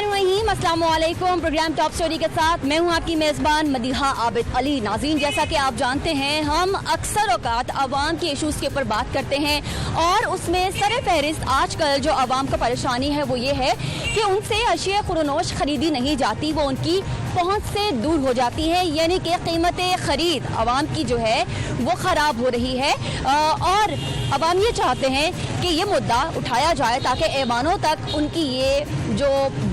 बिस्मिल्लाहिर्रहमानिर्रहीम, अस्सलाम वालेकुम। प्रोग्राम टॉप स्टोरी के साथ मैं हूं आपकी मेज़बान मदीहा आबिद अली। नाज़रीन, जैसा कि आप जानते हैं, हम अक्सर औकात आवाम के इशूज़ के ऊपर बात करते हैं और उसमें सर फहरिस्त आजकल जो आवाम को परेशानी है वो ये है कि उनसे अशिया खुरनोश ख़रीदी नहीं जाती, वो उनकी पहुँच से दूर हो जाती है, यानी कि कीमत ख़रीद आवाम की जो है वो ख़राब हो रही है। और आवाम ये चाहते हैं कि ये मुद्दा उठाया जाए ताकि ऐवानों तक उनकी ये जो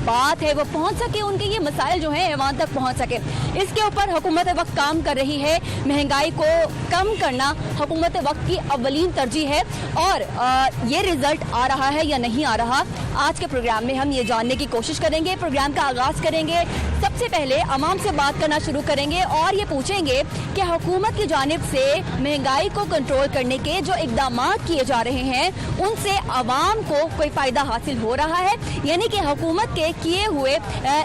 बात है वो पहुंच सके, उनके ये मसाइल जो हैं ऐवान तक पहुंच सके। इसके ऊपर हुकूमत वक्त काम कर रही है। महंगाई को कम करना हुकूमत वक्त की अव्वलीन तरजीह है और ये रिज़ल्ट आ रहा है या नहीं आ रहा, आज के प्रोग्राम में हम ये जानने की कोशिश करेंगे। प्रोग्राम का आगाज़ करेंगे, सबसे पहले आवाम से बात करना शुरू करेंगे और ये पूछेंगे कि हुकूमत की जानिब से महंगाई को कंट्रोल करने के जो इक़दाम किए जा रहे हैं उनसे आवाम को कोई फ़ायदा हासिल हो रहा है, यानी कि हुकूमत के किए हुए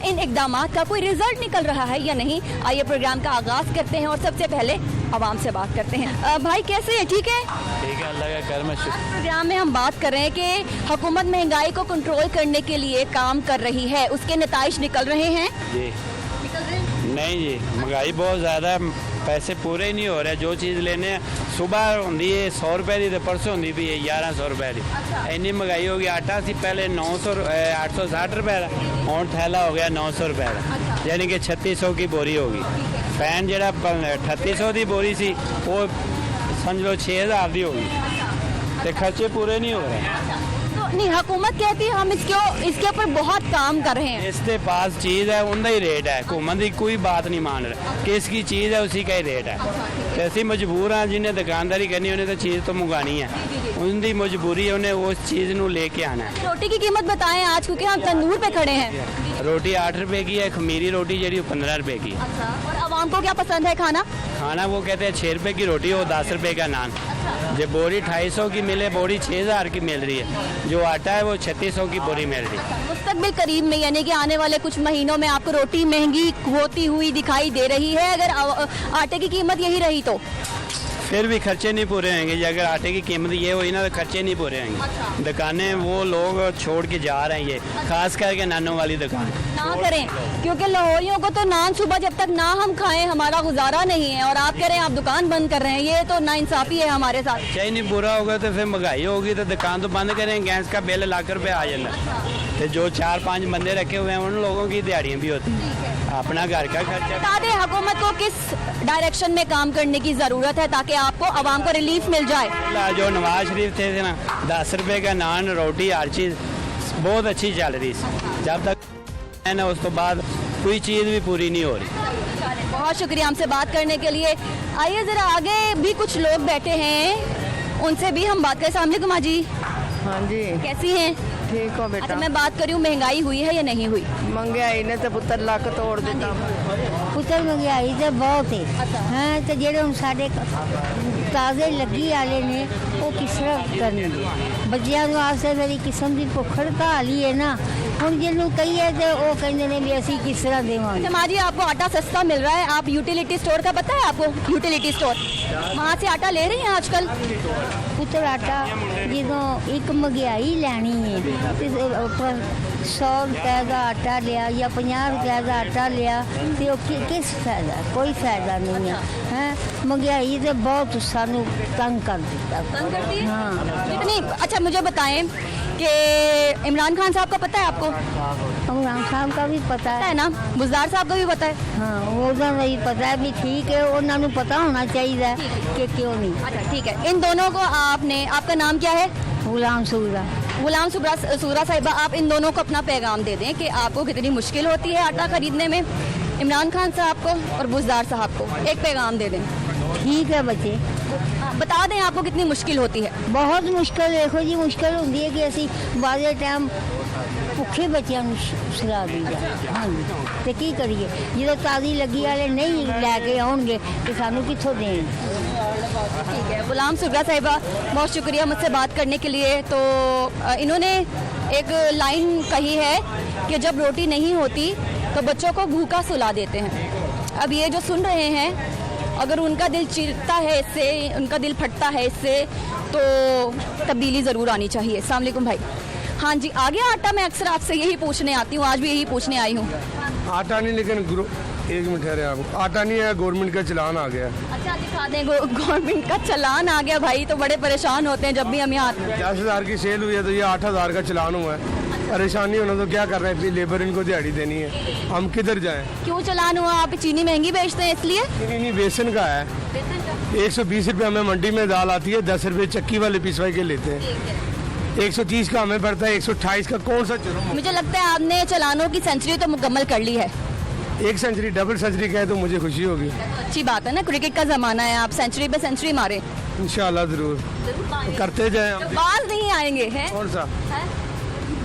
इन इक़दाम का कोई रिजल्ट निकल रहा है या नहीं। आइए प्रोग्राम का आगाज़ करते हैं और सबसे पहले आवाम से बात करते हैं। भाई कैसे है? ठीक है, ठीक है, अल्लाह का करम है। प्रोग्राम में हम बात कर रहे हैं कि हुकूमत महंगाई को कंट्रोल करने के लिए काम कर रही है, उसके नताइज निकल रहे हैं? जी निकल रहे हैं? नहीं जी, महंगाई बहुत ज़्यादा है, पैसे पूरे ही नहीं हो रहे। जो चीज़ लेने सुबह होंगी है 100 रुपए की, तो परसों होंगी भी है 1100 रुपए की। इन्नी महंगाई हो गई। आटा सी पहले 860 रुपए का, और थैला हो गया 900 रुपए का, यानी कि 3600 की बोरी होगी। पैन जरा 3800 की बोरी सी, वो समझ लो 6000 की होगी, तो खर्चे पूरे नहीं हो रहे। नहीं, हुकूमत कहती है हम इसके ऊपर बहुत काम कर रहे हैं। इसके पास चीज़ है उनका ही रेट है, हुकूमत की कोई बात नहीं मान रहा, किसकी चीज़ है उसी का ही रेट है। तो ऐसी मजबूर हैं, जिन्हें दुकानदारी करनी उन्हें तो चीज़ तो मंगानी है, उनकी मजबूरी है, उन्हें उस चीज़ को लेके आना है। रोटी की कीमत बताएं आज, क्योंकि हम तंदूर पे खड़े हैं। रोटी 8 रुपए की है, खमीरी रोटी जी 15 रुपए की। और आवाम को क्या पसंद है खाना? खाना वो कहते हैं 6 रुपए की रोटी हो, 10 रुपए का नान। जो बोरी 250 की मिले, बोरी 6000 की मिल रही है। जो आटा है वो 3600 की बोरी मिल रही है। मुस्तकबिल करीब में, यानी कि आने वाले कुछ महीनों में आपको रोटी महंगी होती हुई दिखाई दे रही है। अगर आटे की कीमत यही रही तो फिर भी खर्चे नहीं पूरे होंगे। अगर आटे की कीमत ये हुई ना तो खर्चे नहीं पूरे होंगे। दुकानें वो लोग छोड़ के जा रहे हैं, ये खास करके नानों वाली दुकान ना करें, क्योंकि लाहौरियों को तो नान सुबह जब तक ना हम खाएं हमारा गुजारा नहीं है, और आप कह रहे हैं आप दुकान बंद कर रहे हैं, ये तो नाइंसाफी है हमारे साथ। चाहे नहीं पूरा होगा तो फिर महंगाई होगी तो दुकान तो बंद करें। गैस का बिल लाख रुपये आ जाता है, तो जो 4-5 बंदे रखे हुए हैं उन लोगों की दिहाड़ियाँ भी होती हैं, अपना घर का खर्चा। बता दें हुकूमत को किस डायरेक्शन में काम करने की ज़रूरत है ताकि आपको आवाम को रिलीफ मिल जाए। जो नवाज शरीफ थे ना, 10 रुपए का नान, रोटी, हर चीज़ बहुत अच्छी चल रही थी। जब तक है ना, उस तो बाद कोई चीज़ भी पूरी नहीं हो रही। बहुत शुक्रिया हमसे बात करने के लिए। आइए ज़रा आगे भी कुछ लोग बैठे हैं, उनसे भी हम बात करें। अस्सलाम वालेकुम माँ जी। हाँ जी, कैसी हैं? ठीक हो बेटा। अच्छा, मैं बात कर रही हूँ, महंगाई हुई है या नहीं हुई? महंगाई ने तो पुत्र लक तोड़ दिता। पुत्र महंगाई तो बहुत है। हाँ, तो जेडे हम साढ़े ताज़े लगी वाले ने वो किस तरह करने बच्चों वास्ते मेरी किस्म की भुख हड़ताल ही है ना। हम जिन्हों कही तो वो कहते हैं भी असी किस तरह देवांगे। माँ जी, आपको आटा सस्ता मिल रहा है, आप यूटिलिटी स्टोर का पता है आपको? यूटिलिटी स्टोर वहाँ से आटा ले रही हैं आजकल? पुत्र आटा जो एक महंगाई लैनी है, 100 रुपए का आटा लिया या 50 रुपए का आटा लिया तो किस फायदा? कोई फायदा नहीं है। हैं, महंगाई तो बहुत सानू तंग कर दिता। तंग करती है? हाँ। इतनी? अच्छा, मुझे बताएं कि इमरान खान साहब का पता है आपको? इमरान साहब का भी पता है है ना, बुज़दार साहब का भी पता है? हाँ, वो भी पता है भी, ठीक है, उन्होंने पता होना चाहिए कि क्यों नहीं। अच्छा ठीक है, इन दोनों को आपका नाम क्या है? गुलाम सूरा। गुलाम सूरा साहिबा, आप इन दोनों को अपना पैगाम दे दें कि आपको कितनी मुश्किल होती है आटा खरीदने में। इमरान खान साहब को और बुज़दार साहब को एक पैगाम दे दें। ठीक है बच्चे, बता दें आपको कितनी मुश्किल होती है। बहुत मुश्किल, देखो जी, मुश्किल होती है कि असी बाजे टाइम भुखे बच्चों सुला दी जाए। हाँ जी, तो की करिए जो ताज़ी लगी वाले नहीं लैके आउणगे तो सानू कित्थों देण। ठीक है, गुलाम सूरा साहिबा, बहुत शुक्रिया मुझसे बात करने के लिए। तो इन्होंने एक लाइन कही है कि जब रोटी नहीं होती तो बच्चों को भूखा सुला देते हैं। अब ये जो सुन रहे हैं, अगर उनका दिल चीरता है इससे, उनका दिल फटता है इससे, तो तब्दीली ज़रूर आनी चाहिए। अस्सलाम वालेकुम भाई। हाँ जी, आ गया आटा? मैं अक्सर आपसे यही पूछने आती हूँ, आज भी यही पूछने आई हूँ। आटा नहीं, लेकिन एक मिनट ठहरे आप, आटा नहीं है, गवर्नमेंट का चलान आ गया। अच्छा दिखा दें, गवर्नमेंट का चलान आ गया। भाई तो बड़े परेशान होते हैं जब भी हम यहाँ आते हैं। 10,000 की सेल हुई है तो ये 8,000 का चलान हुआ है। परेशानी होना तो क्या कर रहे हैं, फिर लेबर इनको दिहाड़ी देनी है, हम किधर जाएं? क्यों चलान हुआ? आप चीनी महंगी बेचते हैं इसलिए? नहीं, बेसन का है। 120 रुपये हमें मंडी में दाल आती है, 10 रुपये चक्की वाले पिसवाई के लेते हैं। 130 का हमें पड़ता है, 128 का कौन सा जुर्म? मुझे लगता है आपने चलानों की सेंचुरी तो मुकम्मल कर ली है। एक सेंचुरी, डबल सेंचुरी कहे तो मुझे खुशी होगी। अच्छी बात है ना, क्रिकेट का जमाना है, आप सेंचुरी पे सेंचुरी मारे। इंशाल्लाह जरूर करते जाए हम। बाज नहीं आएंगे हैं? कौन सा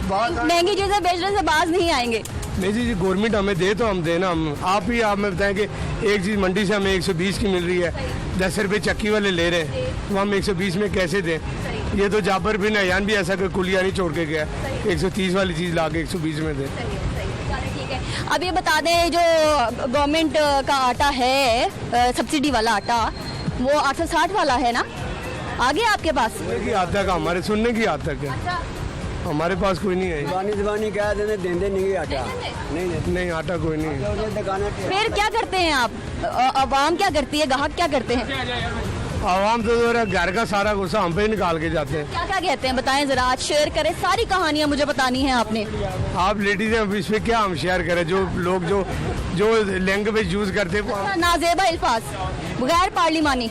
बात? महंगी चीजें बेचने से बाज नहीं आएंगे। नहीं जी, गवर्नमेंट हमें दे तो हम देना, हम आप हमें बताएं कि एक चीज़ मंडी से हमें 120 की मिल रही है, 10 रुपये चक्की वाले ले रहे हैं, तो हम 120 में कैसे दें? ये तो जाबर बिन अयान भी ऐसा कोई कुलिया नहीं छोड़ के गया, 130 वाली चीज़ ला के 120 में दे। ठीक है, अब ये बता दें, जो गवर्नमेंट का आटा है, सब्सिडी वाला आटा, वो 860 वाला है ना? आ गया आपके पास? सुनने की आदत है, हमारे सुनने की आदत है, हमारे पास कोई नहीं है। दीवानी कह देंगे नहीं आटा, नहीं आटा कोई नहीं है। फिर क्या करते हैं आप? अवाम क्या करती है, ग्राहक क्या करते हैं? आवाम तो घर का सारा गुस्सा हम पे ही निकाल के जाते हैं। क्या क्या कहते हैं बताएं जरा, आज शेयर करें, सारी कहानियां मुझे बतानी है आपने। आप लेडीज हैं, इस पे क्या हम शेयर करें? जो लोग जो लैंग्वेज यूज करते हैं नाजेबा अल्फाज, गैर पार्लिमानी,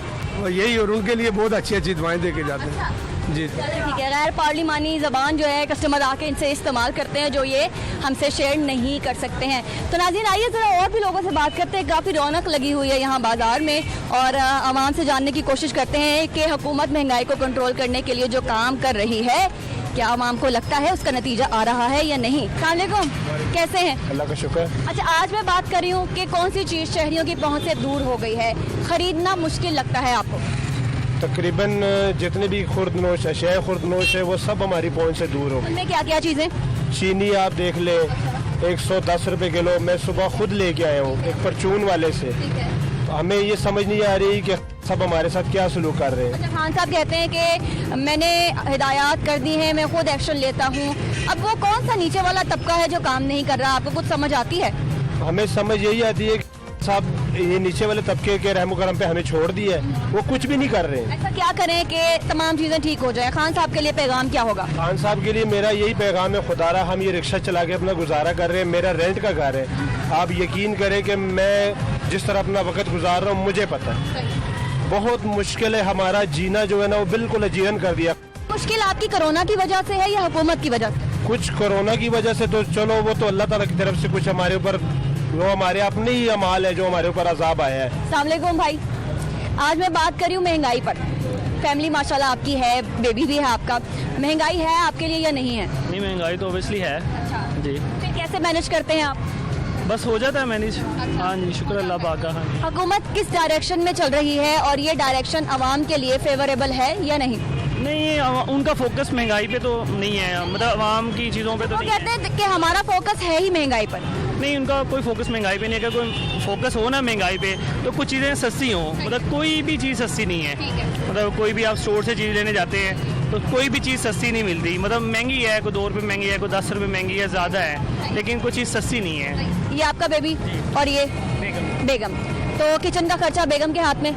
यही, और उनके लिए बहुत अच्छी अच्छी दवाएं दे के जाते हैं जी। ठीक है, गैर पार्लिमानी ज़बान जो है कस्टमर आके इनसे इस्तेमाल करते हैं, जो ये हमसे शेयर नहीं कर सकते हैं। तो नाज़रीन, आइए ज़रा और भी लोगों से बात करते हैं। काफ़ी रौनक लगी हुई है यहाँ बाज़ार में, और आवाम से जानने की कोशिश करते हैं कि हुकूमत महंगाई को कंट्रोल करने के लिए जो काम कर रही है, क्या आवाम को लगता है उसका नतीजा आ रहा है या नहीं। अस्सलाम वालेकुम, कैसे हैं? अल्लाह का शुक्र। अच्छा, आज मैं बात कर रही हूँ कि कौन सी चीज़ शहरियों की पहुँच से दूर हो गई है, ख़रीदना मुश्किल लगता है आपको? तकरीबन जितने भी खुर्दनोश अशिया खुर्दनोश है वो सब हमारी पहुंच से दूर हो। उनमें क्या क्या चीज़ें? चीनी आप देख ले, 110 रुपए किलो, मैं सुबह खुद लेके आया हूँ एक परचून वाले से। तो हमें ये समझ नहीं आ रही कि सब हमारे साथ क्या सलूक कर रहे हैं। अच्छा, खान साहब कहते हैं कि मैंने हिदायत कर दी है, मैं खुद एक्शन लेता हूँ। अब वो कौन सा नीचे वाला तबका है जो काम नहीं कर रहा, आपको कुछ समझ आती है? हमें समझ यही आती है कि साहब ये नीचे वाले तबके के रहमो करम पे हमें छोड़ दिया है, वो कुछ भी नहीं कर रहे हैं। ऐसा क्या करें कि तमाम चीज़ें ठीक हो जाए? खान साहब के लिए पैगाम क्या होगा? खान साहब के लिए मेरा यही पैगाम है, खुदारा हम ये रिक्शा चला के अपना गुजारा कर रहे हैं, मेरा रेंट का घर है। आप यकीन करें कि मैं जिस तरह अपना वक्त गुजार रहा हूँ, मुझे पता है बहुत मुश्किल है, हमारा जीना जो है ना वो बिल्कुल अजीवन कर दिया। मुश्किल आपकी कोरोना की वजह से है या हुकूमत की वजह से? कुछ कोरोना की वजह से तो चलो, वो तो अल्लाह ताला की तरफ से कुछ हमारे ऊपर, वो हमारे अपने ही अमाल है जो हमारे ऊपर अजाब आया है। अस्सलाम वालेकुम भाई, आज मैं बात कर रही हूँ महंगाई पर। फैमिली माशाल्लाह आपकी है, बेबी भी है आपका, महंगाई है आपके लिए या नहीं है? नहीं, महंगाई तो ऑब्वियसली है। अच्छा जी, फिर कैसे मैनेज करते हैं आप? बस हो जाता है मैनेज। हाँ जी, शुक्र अल्लाह पाक का। हाँ जी। हुकूमत किस डायरेक्शन में चल रही है और ये डायरेक्शन आवाम के लिए फेवरेबल है या नहीं? नहीं, उनका फोकस महंगाई पे तो नहीं है, मतलब आवाम की चीज़ों पे तो वो नहीं कहते हैं कि हमारा फोकस है ही महंगाई पर। नहीं, उनका कोई फोकस महंगाई पे नहीं है। अगर कोई फोकस हो ना महंगाई पे तो कुछ चीज़ें सस्ती हों, मतलब कोई भी चीज़ सस्ती नहीं है। मतलब कोई भी आप स्टोर से चीज़ लेने जाते हैं तो कोई भी चीज़ सस्ती नहीं मिलती, मतलब महंगी है, कोई 2 रुपये महंगी है, कोई 10 रुपये महंगी है, ज़्यादा है, लेकिन कोई चीज़ सस्ती नहीं है। ये आपका बेबी और ये बेगम, तो किचन का खर्चा बेगम के हाथ में?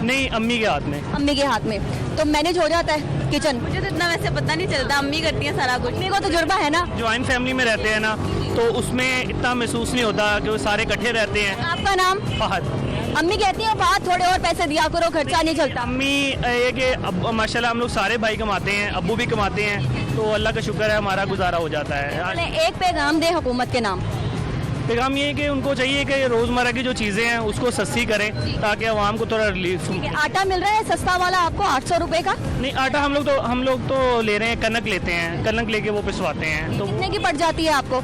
नहीं, अम्मी के हाथ में। अम्मी के हाथ में, तो मैनेज हो जाता है किचन? मुझे तो इतना वैसे पता नहीं चलता, अम्मी करती हैं सारा कुछ। अम्मी को तजुर्बा है ना? ज्वाइंट फैमिली में रहते हैं ना, तो उसमें इतना महसूस नहीं होता कि वो सारे इकट्ठे रहते हैं। आपका नाम? फहद। अम्मी कहती है बात थोड़े और पैसे दिया करो, खर्चा नहीं चलता। अम्मी ये कि अब माशाल्लाह हम लोग सारे भाई कमाते हैं, अब्बू भी कमाते हैं, तो अल्लाह का शुक्र है हमारा गुजारा हो जाता है। पहले एक पैगाम दे हुकूमत के नाम। पैगाम ये है कि उनको चाहिए कि रोज़मर्रा की जो चीज़ें हैं उसको सस्ती करें ताकि आवाम को थोड़ा रिलीफ। आटा मिल रहा है सस्ता वाला आपको 800 रुपए का? नहीं, आटा हम लोग तो ले रहे हैं, कनक लेते हैं, कनक लेके वो पिसवाते हैं, तो कितने की पड़ जाती है आपको?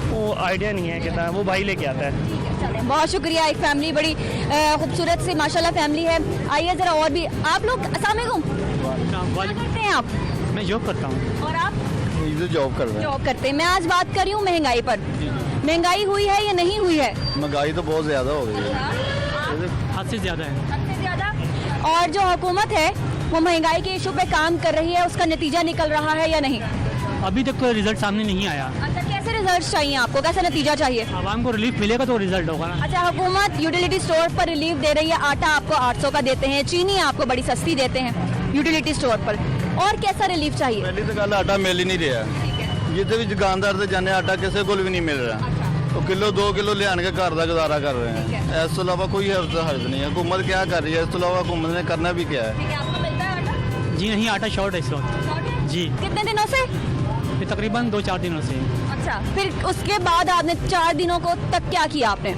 वो आइडिया नहीं है कितना, वो भाई लेके आता है। बहुत शुक्रिया, एक फैमिली बड़ी खूबसूरत सी माशाल्लाह फैमिली है। आइए जरा और भी आप लोग। अस्सलाम वालेकुम, क्या करते हैं आप? मैं जॉब करता हूँ। और आप? जॉब कर रहे हैं। जॉब करते हैं। मैं आज बात कर रही हूँ महंगाई पर। महंगाई हुई है या नहीं हुई है? महंगाई तो बहुत ज्यादा हो गई है, हद से ज़्यादा है। हद से ज्यादा। और जो हुकूमत है वो महंगाई के इशू पे काम कर रही है, उसका नतीजा निकल रहा है या नहीं? अभी तक कोई रिजल्ट सामने नहीं आया। अच्छा, कैसे रिजल्ट चाहिए आपको, कैसा नतीजा चाहिए? आवाम को रिलीफ मिलेगा तो रिजल्ट होगा ना। अच्छा, हुकूमत यूटिलिटी स्टोर पर रिलीफ दे रही है, आटा आपको 800 का देते हैं, चीनी आपको बड़ी सस्ती देते हैं यूटिलिटी स्टोर पर, और कैसा रिलीफ चाहिए? पहली तो गल आटा मिल ही नहीं रहा, जितने भी दुकानदार से जाने आटा किसी को भी नहीं मिल रहा, तो किलो 2 किलो ले आने के घर का गुजारा कर रहे हैं। इसके अलावा कोई हर्ज नहीं है। हुकूमत क्या कर रही है, इसके अलावा हुकूमत ने करना भी क्या है? आपको मिलता है आटा? जी नहीं, आटा शॉर्ट है इस वक्त जी। कितने दिनों से? ये तकरीबन 2-4 दिनों से। अच्छा, फिर उसके बाद आपने 4 दिनों को तक क्या किया आपने?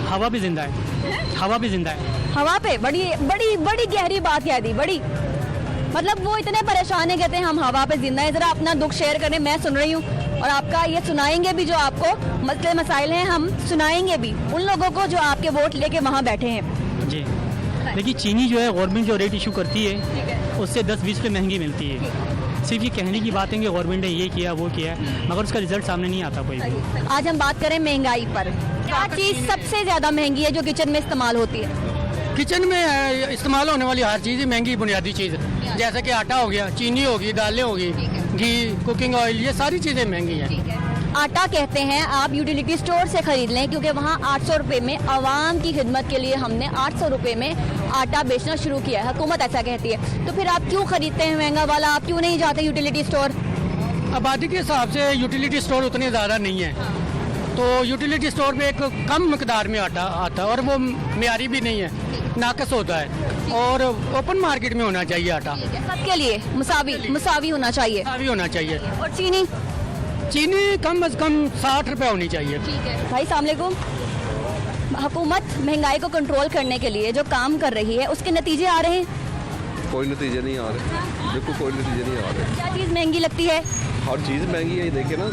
हवा भी जिंदा है, हवा भी जिंदा है। हवा पे बड़ी बड़ी बड़ी गहरी बात कह दी, बड़ी मतलब वो इतने परेशान है, कहते हैं हम हवा पे जिंदा है। जरा अपना दुख शेयर करें, मैं सुन रही हूँ और आपका ये सुनाएंगे भी, जो आपको मसले मसाइल हैं हम सुनाएंगे भी उन लोगों को जो आपके वोट लेके वहाँ बैठे हैं। जी, देखिए चीनी जो है गवर्नमेंट जो रेट इशू करती है उससे 10-20 रुपये महंगी मिलती है। सिर्फ ये कहने की बात है कि गवर्नमेंट ने ये किया वो किया, मगर उसका रिजल्ट सामने नहीं आता कोई भी। आज हम बात करें महंगाई पर, क्या चीज़ सबसे ज़्यादा महंगी है जो किचन में इस्तेमाल होती है? किचन में इस्तेमाल होने वाली हर चीज़ महंगी बुनियादी चीज़ है, जैसे कि आटा हो गया, चीनी होगी, दालें होगी, घी, कुकिंग ऑयल, ये सारी चीज़ें महंगी हैं। आटा कहते हैं आप यूटिलिटी स्टोर से खरीद लें, क्योंकि वहाँ 800 रुपये में आवाम की खिदमत के लिए हमने 800 रुपये में आटा बेचना शुरू किया है, हुकूमत ऐसा कहती है। तो फिर आप क्यों खरीदते हैं महंगा वाला, आप क्यों नहीं जाते यूटिलिटी स्टोर? आबादी के हिसाब से यूटिलिटी स्टोर उतने ज़्यादा नहीं है, तो यूटिलिटी स्टोर में एक कम मकदार में आटा आता है और वो मियारी भी नहीं है, नाकस होता है, और ओपन मार्केट में होना चाहिए आटा। सबके लिए मुसावी होना चाहिए। मुसावी होना चाहिए। और चीनी? चीनी कम से कम 60 रुपये होनी चाहिए। भाई अस्सलाम वालेकुम, हुकूमत महंगाई को कंट्रोल करने के लिए जो काम कर रही है उसके नतीजे आ रहे हैं? कोई नतीजे नहीं आ रहे, बिल्कुल कोई नतीजे नहीं आ रहे। क्या चीज़ महंगी लगती है? हर चीज़ महंगी है, देखिए ना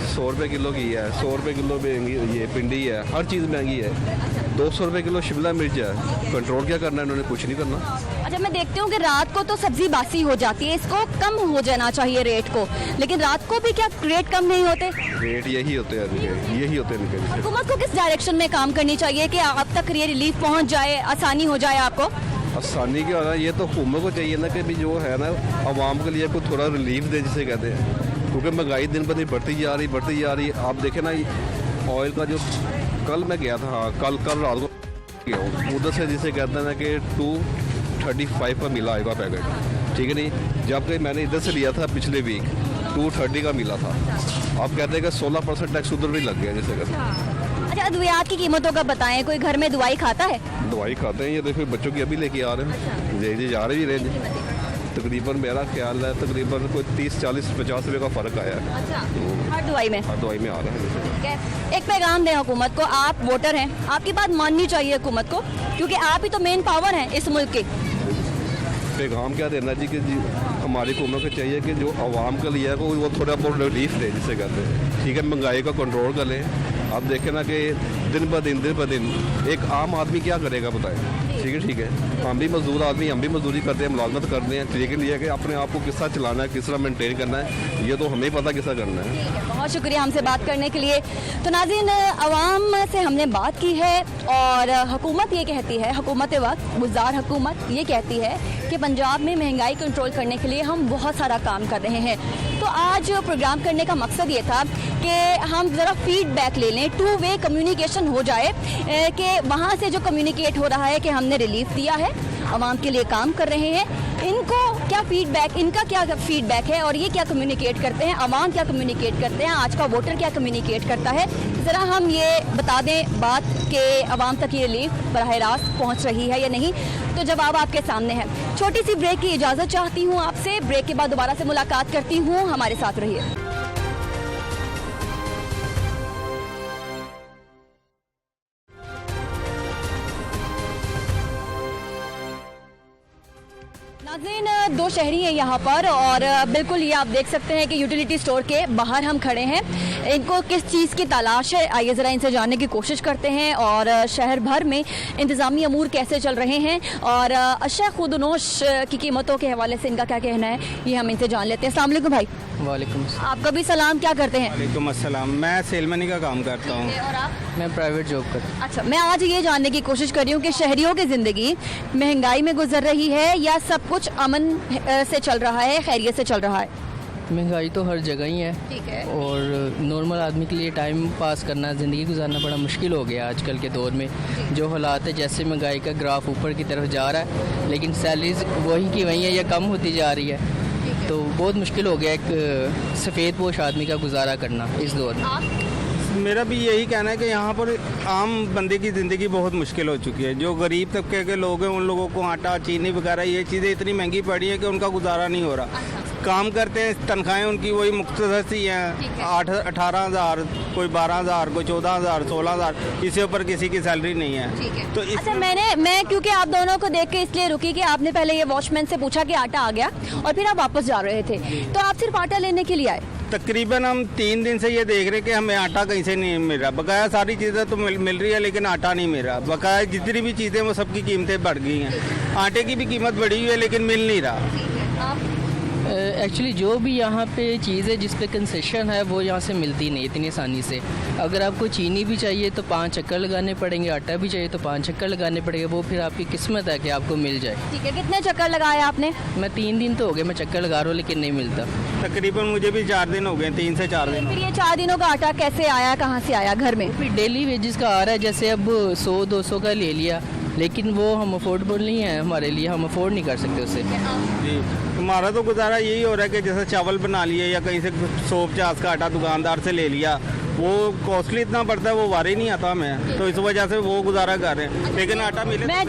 100 रुपये किलो की है, 100 रुपये किलो महंगी ये भिंडी है, हर चीज़ महंगी है। 200 रुपये किलो शिमला मिर्च है, कंट्रोल क्या करना है इन्होंने, कुछ नहीं करना। अच्छा, मैं देखती हूँ कि रात को तो सब्जी बासी हो जाती है, इसको कम हो जाना चाहिए रेट को, लेकिन रात को भी क्या रेट कम नहीं होते? रेट यही होते हैं, यही होते हैं। हुकूमत को किस डायरेक्शन में काम करनी चाहिए कि आप तक ये रिलीफ पहुँच जाए, आसानी हो जाए आपको? आसानी क्या होना, ये तो हुकूमत को चाहिए ना कि भी जो है ना आवाम के लिए कोई थोड़ा रिलीफ दे, जिसे कहते हैं, क्योंकि महंगाई दिन ब दिन बढ़ती जा रही। आप देखें ना ऑयल का जो कल मैं गया था, हाँ कल रात को गया हूँ उधर से, जिसे कहते हैं ना कि 235 का मिला आएगा पैकेट, ठीक है नहीं, जबकि मैंने इधर से लिया था पिछले वीक 230 का मिला था। आप कहते हैं कि 16% टैक्स उधर भी लग गया, जिसे कहते हैं। अच्छा, अद्वियात की कीमतों का बताएं, कोई घर में दवाई खाता है? दवाई खाते हैं, ये देखो बच्चों की अभी लेके आ रहे हैं, जी जा रहे भी रहे, तकरीबन मेरा ख्याल है तकरीबन कोई 30-40-50 रुपये का फ़र्क आया है। अच्छा, हर दवाई में? हर दवाई में आ रहा है। ठीक है, एक पैगाम दें हुकूमत को, आप वोटर हैं, आपकी बात माननी चाहिए हुकूमत को, क्योंकि आप ही तो मेन पावर हैं इस मुल्क के। पैगाम क्या देना जी कि हमारी हुकूमत को चाहिए कि जो आवाम के लिए है वो थोड़ा बहुत रिलीफ दे, जिसे कहते हैं, ठीक है, महंगाई का कंट्रोल कर लें। आप देखें ना कि दिन ब दिन एक आम आदमी क्या करेगा बताएं, ठीक है, हम भी मजदूर आदमी, हम भी मजदूरी करते हैं, मुलाजमत करते हैं, लेकिन ये कि अपने आप को किस तरह चलाना है, किस तरह मेंटेन करना है, ये तो हमें पता किस तरह करना है। बहुत शुक्रिया हमसे बात करने के लिए। तो नाज़रीन, अवाम से हमने बात की है और हुकूमत ये कहती है, हुकूमत वक्त गुज़ार हुकूमत ये कहती है कि पंजाब में महंगाई कंट्रोल करने के लिए हम बहुत सारा काम कर रहे हैं। तो आज प्रोग्राम करने का मकसद ये था कि हम ज़रा फीडबैक ले लें, 2 वे कम्युनिकेशन हो जाए, कि वहाँ से जो कम्युनिकेट हो रहा है कि हमने रिलीफ दिया है, आवाम के लिए काम कर रहे हैं, इनको क्या फीडबैक, इनका क्या फीडबैक है और ये क्या कम्युनिकेट करते हैं, आवाम क्या कम्युनिकेट करते हैं, आज का वोटर क्या कम्युनिकेट करता है। ज़रा हम ये बता दें बात कि आवाम तक ये रिलीफ बराह रास्त पहुँच रही है या नहीं, तो जवाब आपके सामने है। छोटी सी ब्रेक की इजाज़त चाहती हूँ आपसे, ब्रेक के बाद दोबारा से मुलाकात करती हूँ, हमारे साथ रहिए। नाज़रीन, 2 शहरी हैं यहाँ पर और बिल्कुल ये आप देख सकते हैं कि यूटिलिटी स्टोर के बाहर हम खड़े हैं। इनको किस चीज़ की तलाश है, आइए ज़रा इनसे जानने की कोशिश करते हैं, और शहर भर में इंतज़ामी अमूर कैसे चल रहे हैं और अशा खुदनोश की कीमतों के हवाले से इनका क्या कहना है, ये हम इनसे जान लेते हैं। अस्सलाम वालेकुम भाई। वालेकुम। आपका भी सलाम, क्या करते हैं? वालेकुम अस्सलाम, मैं सेलमनी का काम करता हूँ। और आप? मैं प्राइवेट जॉब करता हूँ। अच्छा, मैं आज ये जानने की कोशिश कर रही हूँ कि शहरियों की ज़िंदगी महंगाई में गुजर रही है या सब कुछ अमन से चल रहा है, खैरियत से चल रहा है? महंगाई तो हर जगह ही है ठीक है। और नॉर्मल आदमी के लिए टाइम पास करना, ज़िंदगी गुजारना बड़ा मुश्किल हो गया आजकल के दौर में। जो हालात है, जैसे महंगाई का ग्राफ ऊपर की तरफ जा रहा है, लेकिन सैलरीज वही की वही है या कम होती जा रही है, तो बहुत मुश्किल हो गया एक सफ़ेद पोश आदमी का गुजारा करना इस दौर में। मेरा भी यही कहना है कि यहाँ पर आम बंदे की ज़िंदगी बहुत मुश्किल हो चुकी है। जो गरीब तबके के लोग हैं, उन लोगों को आटा, चीनी वगैरह ये चीज़ें इतनी महंगी पड़ी हैं कि उनका गुजारा नहीं हो रहा। काम करते हैं, तनख्वाहें उनकी वही मुख्तसर सी हैं, 18,000, कोई 12,000, कोई 14,000, 16,000, इससे ऊपर किसी की सैलरी नहीं है। तो अच्छा, मैं क्योंकि आप दोनों को देख के इसलिए रुकी कि आपने पहले ये वॉचमैन से पूछा कि आटा आ गया और फिर आप वापस जा रहे थे, तो आप सिर्फ आटा लेने के लिए आए? तकरीबन हम 3 दिन से ये देख रहे हैं कि हमें आटा कहीं से नहीं मिल रहा। बकाया सारी चीज़ें तो मिल रही है, लेकिन आटा नहीं मिल रहा। बकाया जितनी भी चीज़ें वो सबकी कीमतें बढ़ गई हैं। आटे की भी कीमत बढ़ी हुई है, लेकिन मिल नहीं रहा। एक्चुअली जो भी यहाँ पे चीज़ है जिस पे कंसेशन है वो यहाँ से मिलती नहीं इतनी आसानी से। अगर आपको चीनी भी चाहिए तो 5 चक्कर लगाने पड़ेंगे, आटा भी चाहिए तो 5 चक्कर लगाने पड़ेंगे, वो फिर आपकी किस्मत है कि आपको मिल जाए। ठीक है, कितने चक्कर लगाए आपने? मैं 3 दिन तो हो गए मैं चक्कर लगा रहा हूँ लेकिन नहीं मिलता। तकरीबन मुझे भी 4 दिन हो गए, 3 से 4 दिन। फिर ये 4 दिनों का आटा कैसे आया, कहाँ से आया घर में? फिर डेली वेजेस का आ रहा है, जैसे अब 100-200 का ले लिया, लेकिन वो हम अफोर्डेबल नहीं है हमारे लिए, हम अफोर्ड नहीं कर सकते उसे। जी, हमारा तो गुजारा यही हो रहा है कि जैसे चावल बना लिए या कहीं से 150 का आटा दुकानदार से ले लिया, वो कॉस्टली इतना पड़ता है, वो वारे नहीं आता हमें, तो इस वजह से वो गुजारा कर रहे हैं। लेकिन आटा मिले। मैं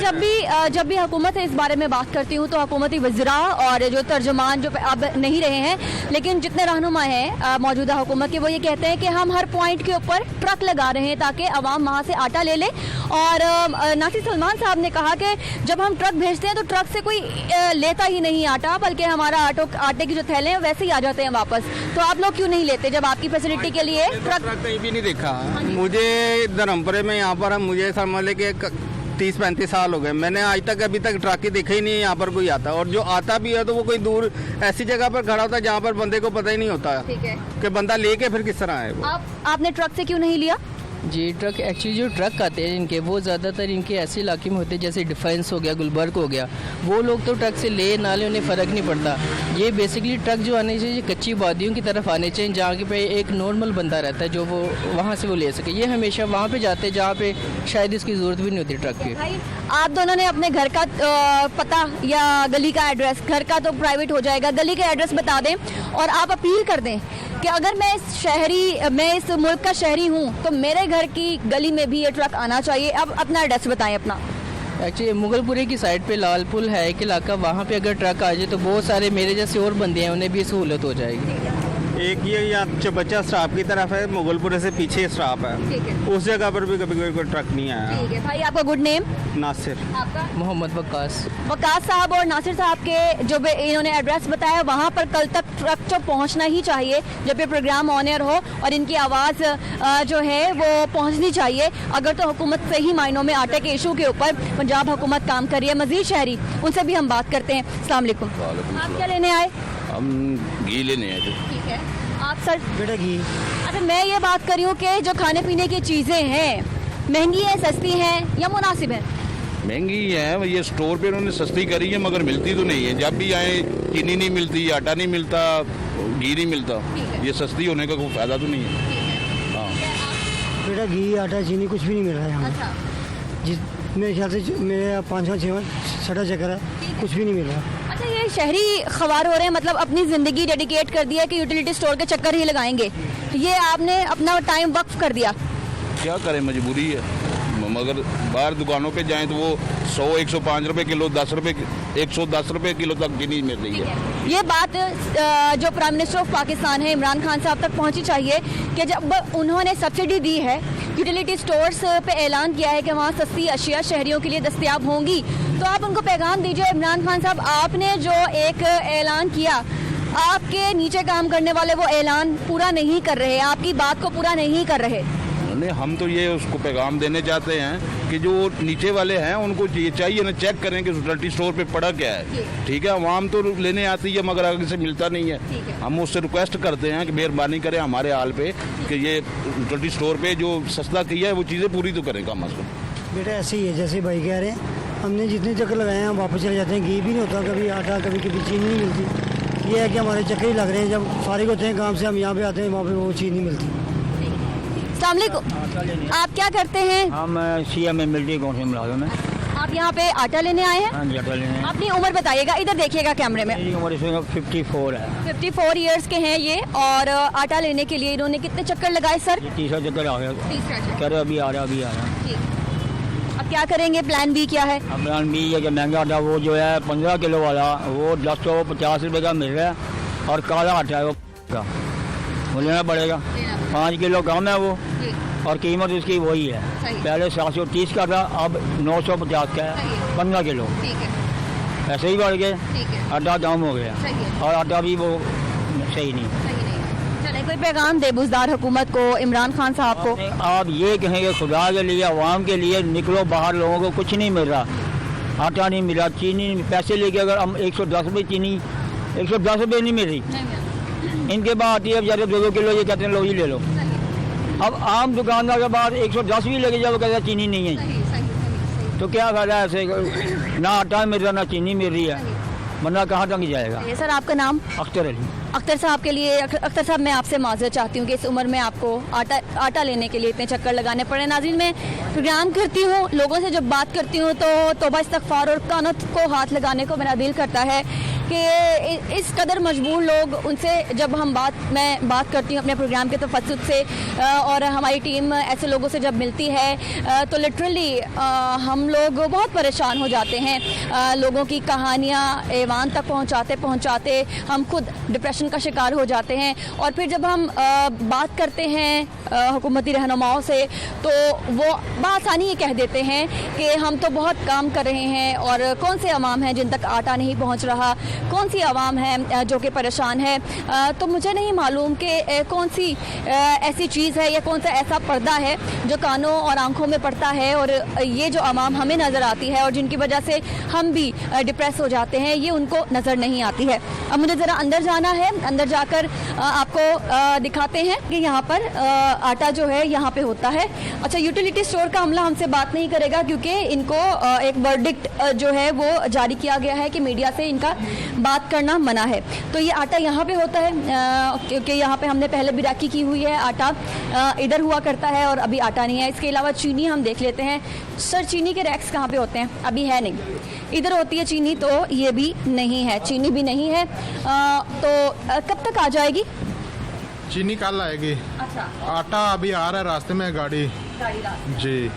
जब भी हुकूमत से इस बारे में बात करती हूँ तो हुकूमती वज़रा और जो तर्जुमान जो अब नहीं रहे हैं, लेकिन जितने रहनुमा हैं मौजूदा हुकूमत के, वो ये कहते हैं कि हम हर पॉइंट के ऊपर ट्रक लगा रहे हैं ताकि आवाम वहाँ से आटा ले ले। और नासिर सलमान साहब ने कहा कि जब हम ट्रक भेजते हैं तो ट्रक से कोई लेता ही नहीं आटा, बल्कि हमारा आटे की जो थैले हैं वैसे ही आ जाते हैं वापस। तो आप लोग क्यों नहीं लेते जब आपकी फैसिलिटी के लिए ट्रक? कहीं भी नहीं देखा मुझे। धर्मपुरे में यहाँ पर मुझे समझ ले कि 30-35 साल हो गए, मैंने आज तक अभी तक ट्रक ही देखा ही नहीं है यहाँ पर कोई आता। और जो आता भी है तो वो कोई दूर ऐसी जगह पर खड़ा होता है जहाँ पर बंदे को पता ही नहीं होता कि बंदा लेके फिर किस तरह आए। आपने ट्रक से क्यों नहीं लिया? जी, ट्रक एक्चुअली जो ट्रक आते हैं इनके, वो ज़्यादातर इनके ऐसे इलाके में होते हैं जैसे डिफेंस हो गया, गुलबर्ग हो गया, वो लोग तो ट्रक से ले ना ले उन्हें फ़र्क नहीं पड़ता। ये बेसिकली ट्रक जो आने चाहिए कच्ची वादियों की तरफ आने चाहिए, जहाँ पे एक नॉर्मल बंदा रहता है जो वो वहाँ से वो ले सके। ये हमेशा वहाँ पे जाते हैं जहाँ पे शायद इसकी ज़रूरत भी नहीं होती ट्रक की। आप दोनों ने अपने घर का पता या गली का एड्रेस, घर का तो प्राइवेट हो जाएगा, गली का एड्रेस बता दें और आप अपील कर दें कि अगर मैं इस मुल्क का शहरी हूँ तो मेरे घर की गली में भी ये ट्रक आना चाहिए। अब अपना एड्रेस बताएं अपना। एक्चुअली मुगलपुरे की साइड पे लाल पुल है एक इलाका, वहाँ पे अगर ट्रक आ जाए तो बहुत सारे मेरे जैसे और बंदे हैं उन्हें भी सहूलत हो जाएगी। एक ये यहाँ चबच्चा स्टॉप की तरफ है, मुगलपुरे से पीछे स्टॉप है, उस जगह पर भी कभी कोई ट्रक नहीं आया। ठीक है भाई, आपका गुड नेम? नासिर। आपका? मोहम्मद वकास साहब और नासिर साहब के जो इन्होंने एड्रेस बताया वहाँ पर कल तक ट्रक तो पहुँचना ही चाहिए जब ये प्रोग्राम ऑन एयर हो, और इनकी आवाज़ जो है वो पहुँचनी चाहिए। अगर तो हुकूमत सही मायनों में आटे के इशू के ऊपर पंजाब हुकूमत काम कर रही है। मजीद शहरी उनसे भी हम बात करते हैं। अस्सलाम वालेकुम। आप क्या लेने आए? हम घी लेने आए थे। ठीक है, आप सर? बेटा घी। अच्छा, मैं ये बात कर रही हूँ कि जो खाने पीने की चीज़ें हैं महंगी हैं, सस्ती हैं या मुनासिब हैं? महंगी है, ये स्टोर पे उन्होंने सस्ती करी है मगर मिलती तो नहीं है। जब भी आए चीनी नहीं मिलती, आटा नहीं मिलता, घी नहीं मिलता। ये सस्ती होने का कोई फायदा तो नहीं है। हाँ बेटा घी, आटा, चीनी कुछ भी नहीं मिल रहा है यहाँ। अच्छा। जिस मेरे ख्याल से मेरे 5-6 चक्कर है, कुछ भी नहीं मिल रहा। अच्छा, ये शहरी खवार हो रहे हैं, मतलब अपनी ज़िंदगी डेडिकेट कर दिया कि यूटिलिटी स्टोर के चक्कर ही लगाएंगे। ये आपने अपना टाइम वक्फ कर दिया। क्या करें, मजबूरी है। मगर बाहर दुकानों पे जाएं तो वो 100-105 रुपए किलो, 10 रुपए 110 रुपए किलो तक चीनी मिल रही है। ये बात जो प्राइम मिनिस्टर ऑफ पाकिस्तान है इमरान खान साहब तक पहुंची चाहिए कि जब उन्होंने सब्सिडी दी है, यूटिलिटी स्टोर्स पे ऐलान किया है कि वहाँ सस्ती अशिया शहरियों के लिए दस्तयाब होंगी, तो आप उनको पैगाम दीजिए। इमरान खान साहब, आपने जो एक ऐलान किया, आपके नीचे काम करने वाले वो ऐलान पूरा नहीं कर रहे, आपकी बात को पूरा नहीं कर रहे। नहीं, हम तो ये उसको पैगाम देने चाहते हैं कि जो नीचे वाले हैं उनको ये चाहिए ना, चेक करें कि यूटिलिटी स्टोर पे पड़ा क्या है। ठीक है, आवाम तो लेने आती है मगर आगे से मिलता नहीं है। हम उससे रिक्वेस्ट करते हैं कि मेहरबानी करें हमारे हाल पे कि ये यूटिलिटी स्टोर पे जो सस्ता किया है वो चीज़ें पूरी तो करें कम अज़ कम। बेटा ऐसे ही है जैसे भाई कह रहे हैं, हमने जितने चक्कर लगाए हैं हम वापस चले जाते हैं। घी भी नहीं होता, कभी आटा, कभी चीनी नहीं मिलती। ये है कि हमारे चक्कर ही लग रहे हैं, जब फारिग होते हैं काम से हम यहाँ पे आते हैं, वहाँ पे वो चीज़ नहीं मिलती। अस्सलाम वालेकुम, आप क्या करते हैं? हम CM मिलिट्री कौन से मुलाजिम हैं। आप यहाँ पे आटा लेने आए हैं? हाँ जी, आटा लेने। अपनी उम्र बताइएगा, इधर देखिएगा कैमरे में। मेरी उम्र इसमें 54 है। 54 इयर्स के हैं ये, और आटा लेने के लिए इन्होंने कितने चक्कर लगाए सर? तीसरा चक्कर आ गया। कह रहे अभी आ रहा, अभी आ रहा। अब क्या करेंगे, प्लान बी क्या है? अब प्लान बी है कि महंगा आटा वो जो है 15 किलो वाला वो 1050 रुपये का मिल रहा है, और काला आटा है वो लेना पड़ेगा। 5 किलो कम है वो, और कीमत उसकी वही है। पहले 730 का था, अब 950 का है 15 किलो। ऐसे ही बढ़ गए, आटा दाम हो गया, और आटा भी वो सही नहीं। चले, कोई पैगाम दे बुज़दार हुकूमत को, इमरान खान साहब को? आप ये कहेंगे खुदा के लिए, अवाम के लिए निकलो बाहर, लोगों को कुछ नहीं मिल रहा। आटा नहीं मिला, चीनी पैसे लेके अगर हम 110 रुपये चीनी 110 रुपये नहीं मिल रही, इनके बाद आती है बेचारे 2-2 किलो, ये कहते हैं लो ही ले लो। अब आम दुकानदार के बाद 110 भी लेके जाओ, कहते हैं चीनी नहीं है, तो क्या फायदा ऐसे, ना आटा मिल रहा ना चीनी मिल रही है, वरना कहाँ तक जाएगा। ये सर आपका नाम? अख्तर अली। अख्तर साहब के लिए, अख्तर साहब मैं आपसे माजरत चाहती हूँ कि इस उम्र में आपको आटा लेने के लिए इतने चक्कर लगाने पड़े। नाज़रीन, मैं प्रोग्राम करती हूँ, लोगों से जब बात करती हूँ तो तौबा इस्तग़फ़ार और कानत को हाथ लगाने को मेरा दिल करता है कि इस कदर मजबूर लोग, उनसे जब मैं बात करती हूँ अपने प्रोग्राम के तफस्सुस से, और हमारी टीम ऐसे लोगों से जब मिलती है तो लिटरली हम लोग बहुत परेशान हो जाते हैं। लोगों की कहानियाँ ऐवान तक पहुँचाते हम खुद डिप्रेशन का शिकार हो जाते हैं, और फिर जब हम बात करते हैं हुकूमती रहनुमाओं से तो वो बआसानी ये कह देते हैं कि हम तो बहुत काम कर रहे हैं, और कौन से अवाम हैं जिन तक आटा नहीं पहुँच रहा, कौन सी आवाम है जो कि परेशान है। तो मुझे नहीं मालूम कि कौन सी ऐसी चीज़ है या कौन सा ऐसा पर्दा है जो कानों और आंखों में पड़ता है, और ये जो आवाम हमें नज़र आती है और जिनकी वजह से हम भी डिप्रेस हो जाते हैं, ये उनको नज़र नहीं आती है। अब मुझे ज़रा अंदर जाना है, अंदर जाकर आपको दिखाते हैं कि यहाँ पर आटा जो है यहाँ पे होता है। अच्छा, यूटिलिटी स्टोर का अमला हमसे बात नहीं करेगा क्योंकि इनको एक वर्डिक्ट जो है वो जारी किया गया है कि मीडिया से इनका बात करना मना है। तो ये आटा यहाँ पे होता है, क्योंकि यहाँ पे हमने पहले भी राखी की हुई है, आटा इधर हुआ करता है और अभी आटा नहीं है। इसके अलावा चीनी हम देख लेते हैं। सर, चीनी के रैक्स कहाँ पे होते हैं? अभी है नहीं, इधर होती है चीनी, तो ये भी नहीं है, चीनी भी नहीं है। तो कब तक आ जाएगी चीनी? कल आएगी। अच्छा, आटा अभी आ रहा है, रास्ते में गाड़ी जी।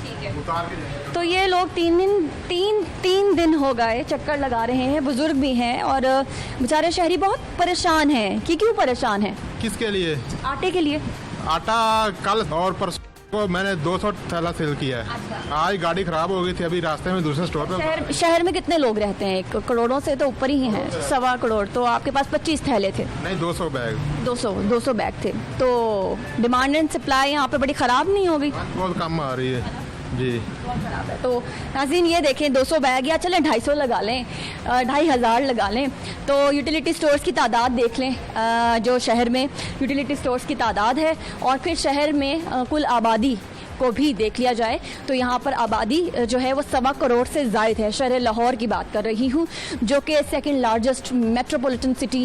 तो ये लोग तीन दिन हो गए चक्कर लगा रहे हैं, बुजुर्ग भी हैं, और बेचारे शहरी बहुत परेशान हैं। कि क्यों परेशान हैं? किसके लिए? आटे के लिए। आटा कल और परसों को मैंने 200 थैला सेल किया है। आज गाड़ी खराब हो गई थी, अभी रास्ते में दूसरे स्टोर पे। शहर में कितने लोग रहते हैं? करोड़ों से तो ऊपर ही हैं, 1.25 करोड़। तो आपके पास 25 थैले थे? नहीं, 200 बैग। 200 बैग थे। तो डिमांड एंड सप्लाई यहाँ पे बड़ी ख़राब नहीं होगी? बहुत कम आ रही है जी। तो नाज़रीन, ये देखें, 200 बैग, या चलें 250 लगा लें, 2500 लगा लें, तो यूटिलिटी स्टोर्स की तादाद देख लें, जो शहर में यूटिलिटी स्टोर्स की तादाद है, और फिर शहर में कुल आबादी को भी देख लिया जाए तो यहाँ पर आबादी जो है वो 1.25 करोड़ से ज़ायद है। शहर लाहौर की बात कर रही हूँ, जो कि second largest metropolitan city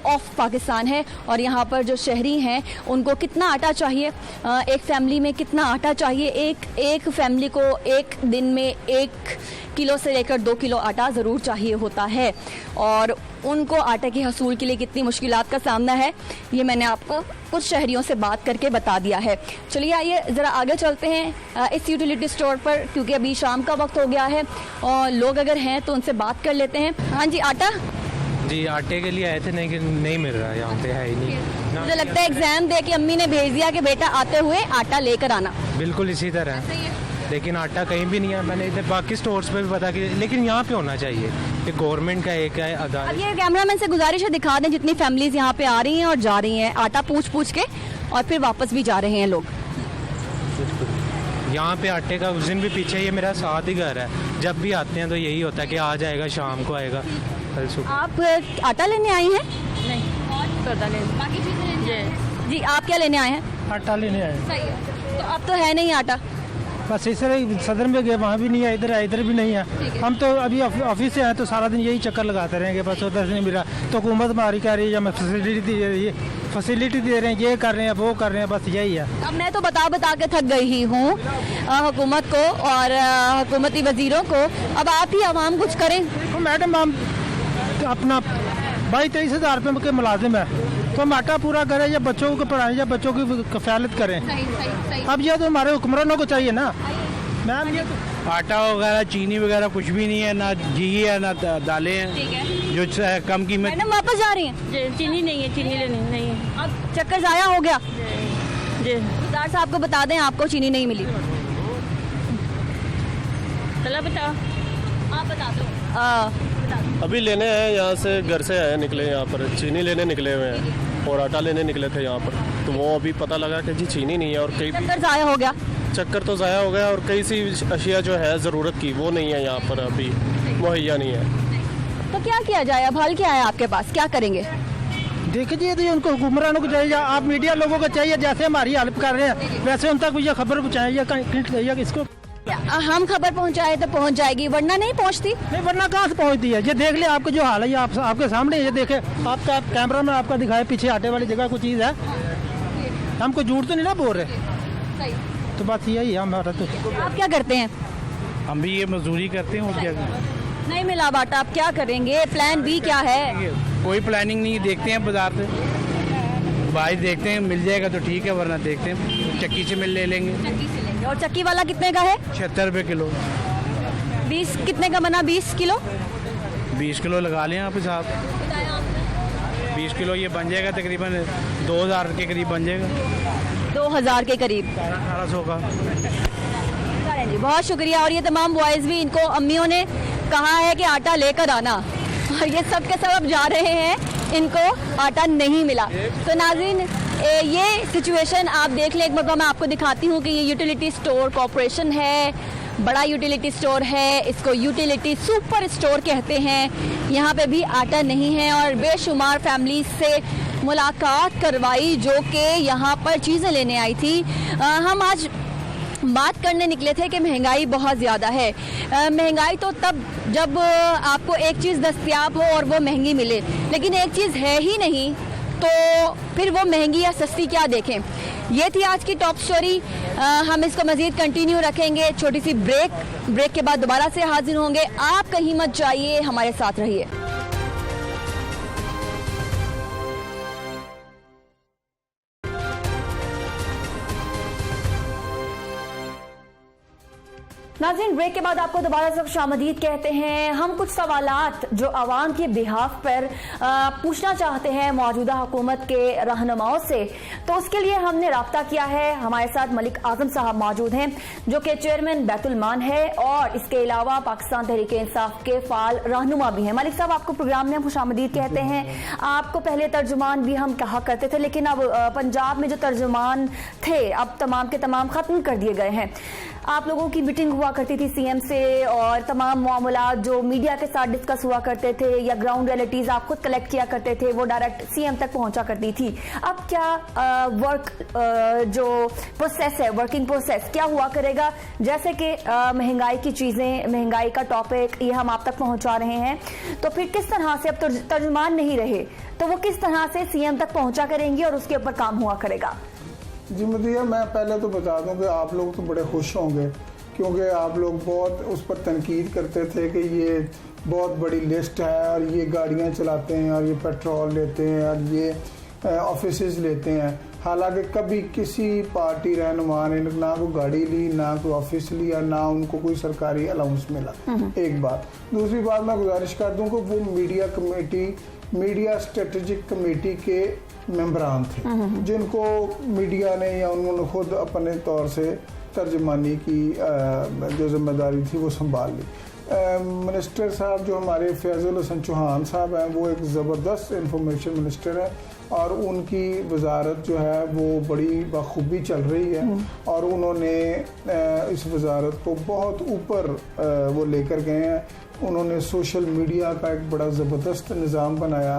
of Pakistan है। और यहाँ पर जो शहरी हैं उनको कितना आटा चाहिए, एक फैमिली में कितना आटा चाहिए? एक फैमिली को एक दिन में 1 किलो से लेकर 2 किलो आटा ज़रूर चाहिए होता है, और उनको आटे की हसूल के लिए कितनी मुश्किलात का सामना है, ये मैंने आपको कुछ शहरियों से बात करके बता दिया है। चलिए, आइए ज़रा आगे चलते हैं इस यूटिलिटी स्टोर पर, क्योंकि अभी शाम का वक्त हो गया है और लोग अगर हैं तो उनसे बात कर लेते हैं। हाँ जी, आटा? जी, आटे के लिए आए थे, नहीं मिल रहा, यहाँ पे है ही नहीं। मुझे लगता है एग्जाम दे के अम्मी ने भेज दिया कि बेटा आते हुए आटा लेकर आना। बिल्कुल इसी तरह, लेकिन आटा कहीं भी नहीं है। मैंने इधर बाकी स्टोर्स पे भी पता किया, लेकिन यहाँ पे होना चाहिए। ये गवर्नमेंट का एक है अदा। अब ये कैमरामैन से गुजारिश है, दिखा दें जितनी फैमिलीज यहाँ पे आ रही हैं और जा रही हैं, आटा पूछ के, और फिर वापस भी जा रहे हैं लोग। यहाँ पे आटे का उस दिन भी पीछे, ये मेरा साथ ही घर है, जब भी आते हैं तो यही होता है कि आ जाएगा, शाम को आएगा, कल सुबह। आप आटा लेने आई हैं? नहीं, बाकी चीजें जी। आप क्या लेने आए हैं? आटा लेने आए। सही है। तो अब तो है नहीं आटा? बस इस तरह सदर में गए, वहाँ भी नहीं है, इधर भी नहीं है। हम तो अभी ऑफिस से हैं तो सारा दिन यही चक्कर लगाते रहेंगे, बस उधर से नहीं मिला तो हुकूमत हमारी कह रही है हमें फैसिलिटी दे रहे हैं, ये कर रहे हैं, वो कर रहे हैं, बस यही है। अब मैं तो बता के थक गई ही हूँ हुकूमत को और हुकूमती वजीरों को, अब आप ही आवाम कुछ करें। तो मैडम हम अपना 22-23 हज़ार रुपये के मुलाजिम है, तो हम आटा पूरा करें या बच्चों को पढ़ाएं या बच्चों की कफालत करें। अब ये तो हमारे हुक्मरानों को चाहिए ना मैम। ये तो आटा वगैरह चीनी वगैरह कुछ भी नहीं है, ना घी है ना दालें हैं जो कम कीमत। मैडम वापस जा रही हैं? चीनी नहीं है, चीनी लेनी नहीं है। अब चक्कर जाया हो गया जी। सरदार साहब को बता दें आपको चीनी नहीं मिली। चला बता, आप बता दो। अभी लेने आए यहाँ से, घर से आए निकले यहाँ पर, चीनी लेने निकले हुए हैं और आटा लेने निकले थे यहाँ पर, तो वो अभी पता लगा कि जी चीनी नहीं है और कई चक्कर जाया हो गया। चक्कर तो ज़ाया हो गया और कई सी अशिया जो है ज़रूरत की वो नहीं है यहाँ पर, अभी मुहैया नहीं है। तो क्या किया जाए, अब हल क्या है आपके पास, क्या करेंगे? देखिए तो उनको हुक्मरानों को चाहिए, आप मीडिया लोगों को चाहिए, जैसे हमारी हेल्प कर रहे हैं वैसे उन तक ये खबर पहुँचाएं या इसको हम खबर पहुंचाए तो पहुंच जाएगी, वरना नहीं पहुंचती। नहीं, वरना कहाँ से पहुंचती है? ये देख ले आपको जो हाल है, ये आपके सामने ये देखे, आपका कैमरा में आपका दिखाए पीछे आटे वाली जगह कोई चीज़ है, हमको झूठ तो नहीं ना बोल रहे। तो बात यही है हमारा। तो आप क्या करते हैं? हम भी ये मजदूरी करते हैं और क्या। नहीं मिला बाटा, आप क्या करेंगे? प्लान बी क्या है? कोई प्लानिंग नहीं, देखते हैं बाजार से, भाई देखते हैं मिल जाएगा तो ठीक है, वरना देखते हैं चक्की से ले लेंगे। और चक्की वाला कितने का है? 76 रुपये किलो। 20 कितने का बना? 20 किलो 20 किलो लगा लें आप हिसाब। 20 किलो ये बन जाएगा तकरीबन 2000 के करीब बन जाएगा। 2000 के करीब, 1800 का। जी बहुत शुक्रिया। और ये तमाम बॉयज़ भी, इनको अम्मियों ने कहा है कि आटा लेकर आना, और ये सब के सब अब जा रहे हैं, इनको आटा नहीं मिला। तो नाज़रीन ये सिचुएशन आप देख लें, एक बार मैं आपको दिखाती हूँ कि ये यूटिलिटी स्टोर कॉरपोरेशन है, बड़ा यूटिलिटी स्टोर है, इसको यूटिलिटी सुपर स्टोर कहते हैं। यहाँ पे भी आटा नहीं है और बेशुमार फैमिली से मुलाकात करवाई जो कि यहाँ पर चीज़ें लेने आई थी। हम आज बात करने निकले थे कि महंगाई बहुत ज़्यादा है। महंगाई तो तब जब आपको एक चीज़ दस्तयाब हो और वो महंगी मिले, लेकिन एक चीज़ है ही नहीं तो फिर वो महंगी या सस्ती क्या देखें। ये थी आज की टॉप स्टोरी। हम इसको मज़ीद कंटिन्यू रखेंगे। छोटी सी ब्रेक के बाद दोबारा से हाजिर होंगे। आप कहीं मत जाइए, हमारे साथ रहिए। नाज़रीन ब्रेक के बाद आपको दोबारा से खुशामदीद कहते हैं। हम कुछ सवालात जो आवाम के बिहाफ पर पूछना चाहते हैं मौजूदा हुकूमत के रहनुमाओं से, तो उसके लिए हमने राब्ता किया है। हमारे साथ मलिक आजम साहब मौजूद हैं जो कि चेयरमैन बैतुल माल है और इसके अलावा पाकिस्तान तहरीक इंसाफ के फाल रहनुमा भी हैं। मलिक साहब आपको प्रोग्राम में हम खुशामदीद कहते हैं। आपको पहले तर्जुमान भी हम कहा करते थे, लेकिन अब पंजाब में जो तर्जुमान थे अब तमाम के तमाम खत्म कर दिए गए हैं। आप लोगों की मीटिंग हुआ करती थी सीएम से और तमाम मामला जो मीडिया के साथ डिस्कस हुआ करते थे या ग्राउंड रियलिटीज आप खुद कलेक्ट किया करते थे वो डायरेक्ट सीएम तक पहुंचा करती थी। अब क्या जो प्रोसेस है, वर्किंग प्रोसेस क्या हुआ करेगा? जैसे कि महंगाई की चीजें, महंगाई का टॉपिक ये हम आप तक पहुंचा रहे हैं, तो फिर किस तरह से, अब तो तर्जुमान नहीं रहे तो वो किस तरह से सीएम तक पहुंचा करेंगे और उसके ऊपर काम हुआ करेगा? जी मदिया, मैं पहले तो बता दूं कि आप लोग तो बड़े खुश होंगे क्योंकि आप लोग बहुत उस पर तनकीद करते थे कि ये बहुत बड़ी लिस्ट है और ये गाड़ियां चलाते हैं और ये पेट्रोल लेते हैं और ये ऑफिसेज लेते हैं। हालांकि कभी किसी पार्टी रहनुमा ने ना कोई गाड़ी ली, ना कोई ऑफिस लिया, ना उनको कोई सरकारी अलाउंस मिला। एक बात। दूसरी बात मैं गुजारिश कर दूं कि वो मीडिया स्ट्रेटेजिक कमेटी के मेंबरान थे जिनको मीडिया ने या उन्होंने खुद अपने तौर से तर्जमानी की जो जिम्मेदारी थी वो संभाल ली। मिनिस्टर साहब जो हमारे फैज़ुल हसन चौहान साहब हैं वो एक ज़बरदस्त इंफॉर्मेशन मिनिस्टर है और उनकी वजारत जो है वो बड़ी बखूबी चल रही है और उन्होंने इस वजारत को बहुत ऊपर वो लेकर गए हैं। उन्होंने सोशल मीडिया का एक बड़ा ज़बरदस्त निज़ाम बनाया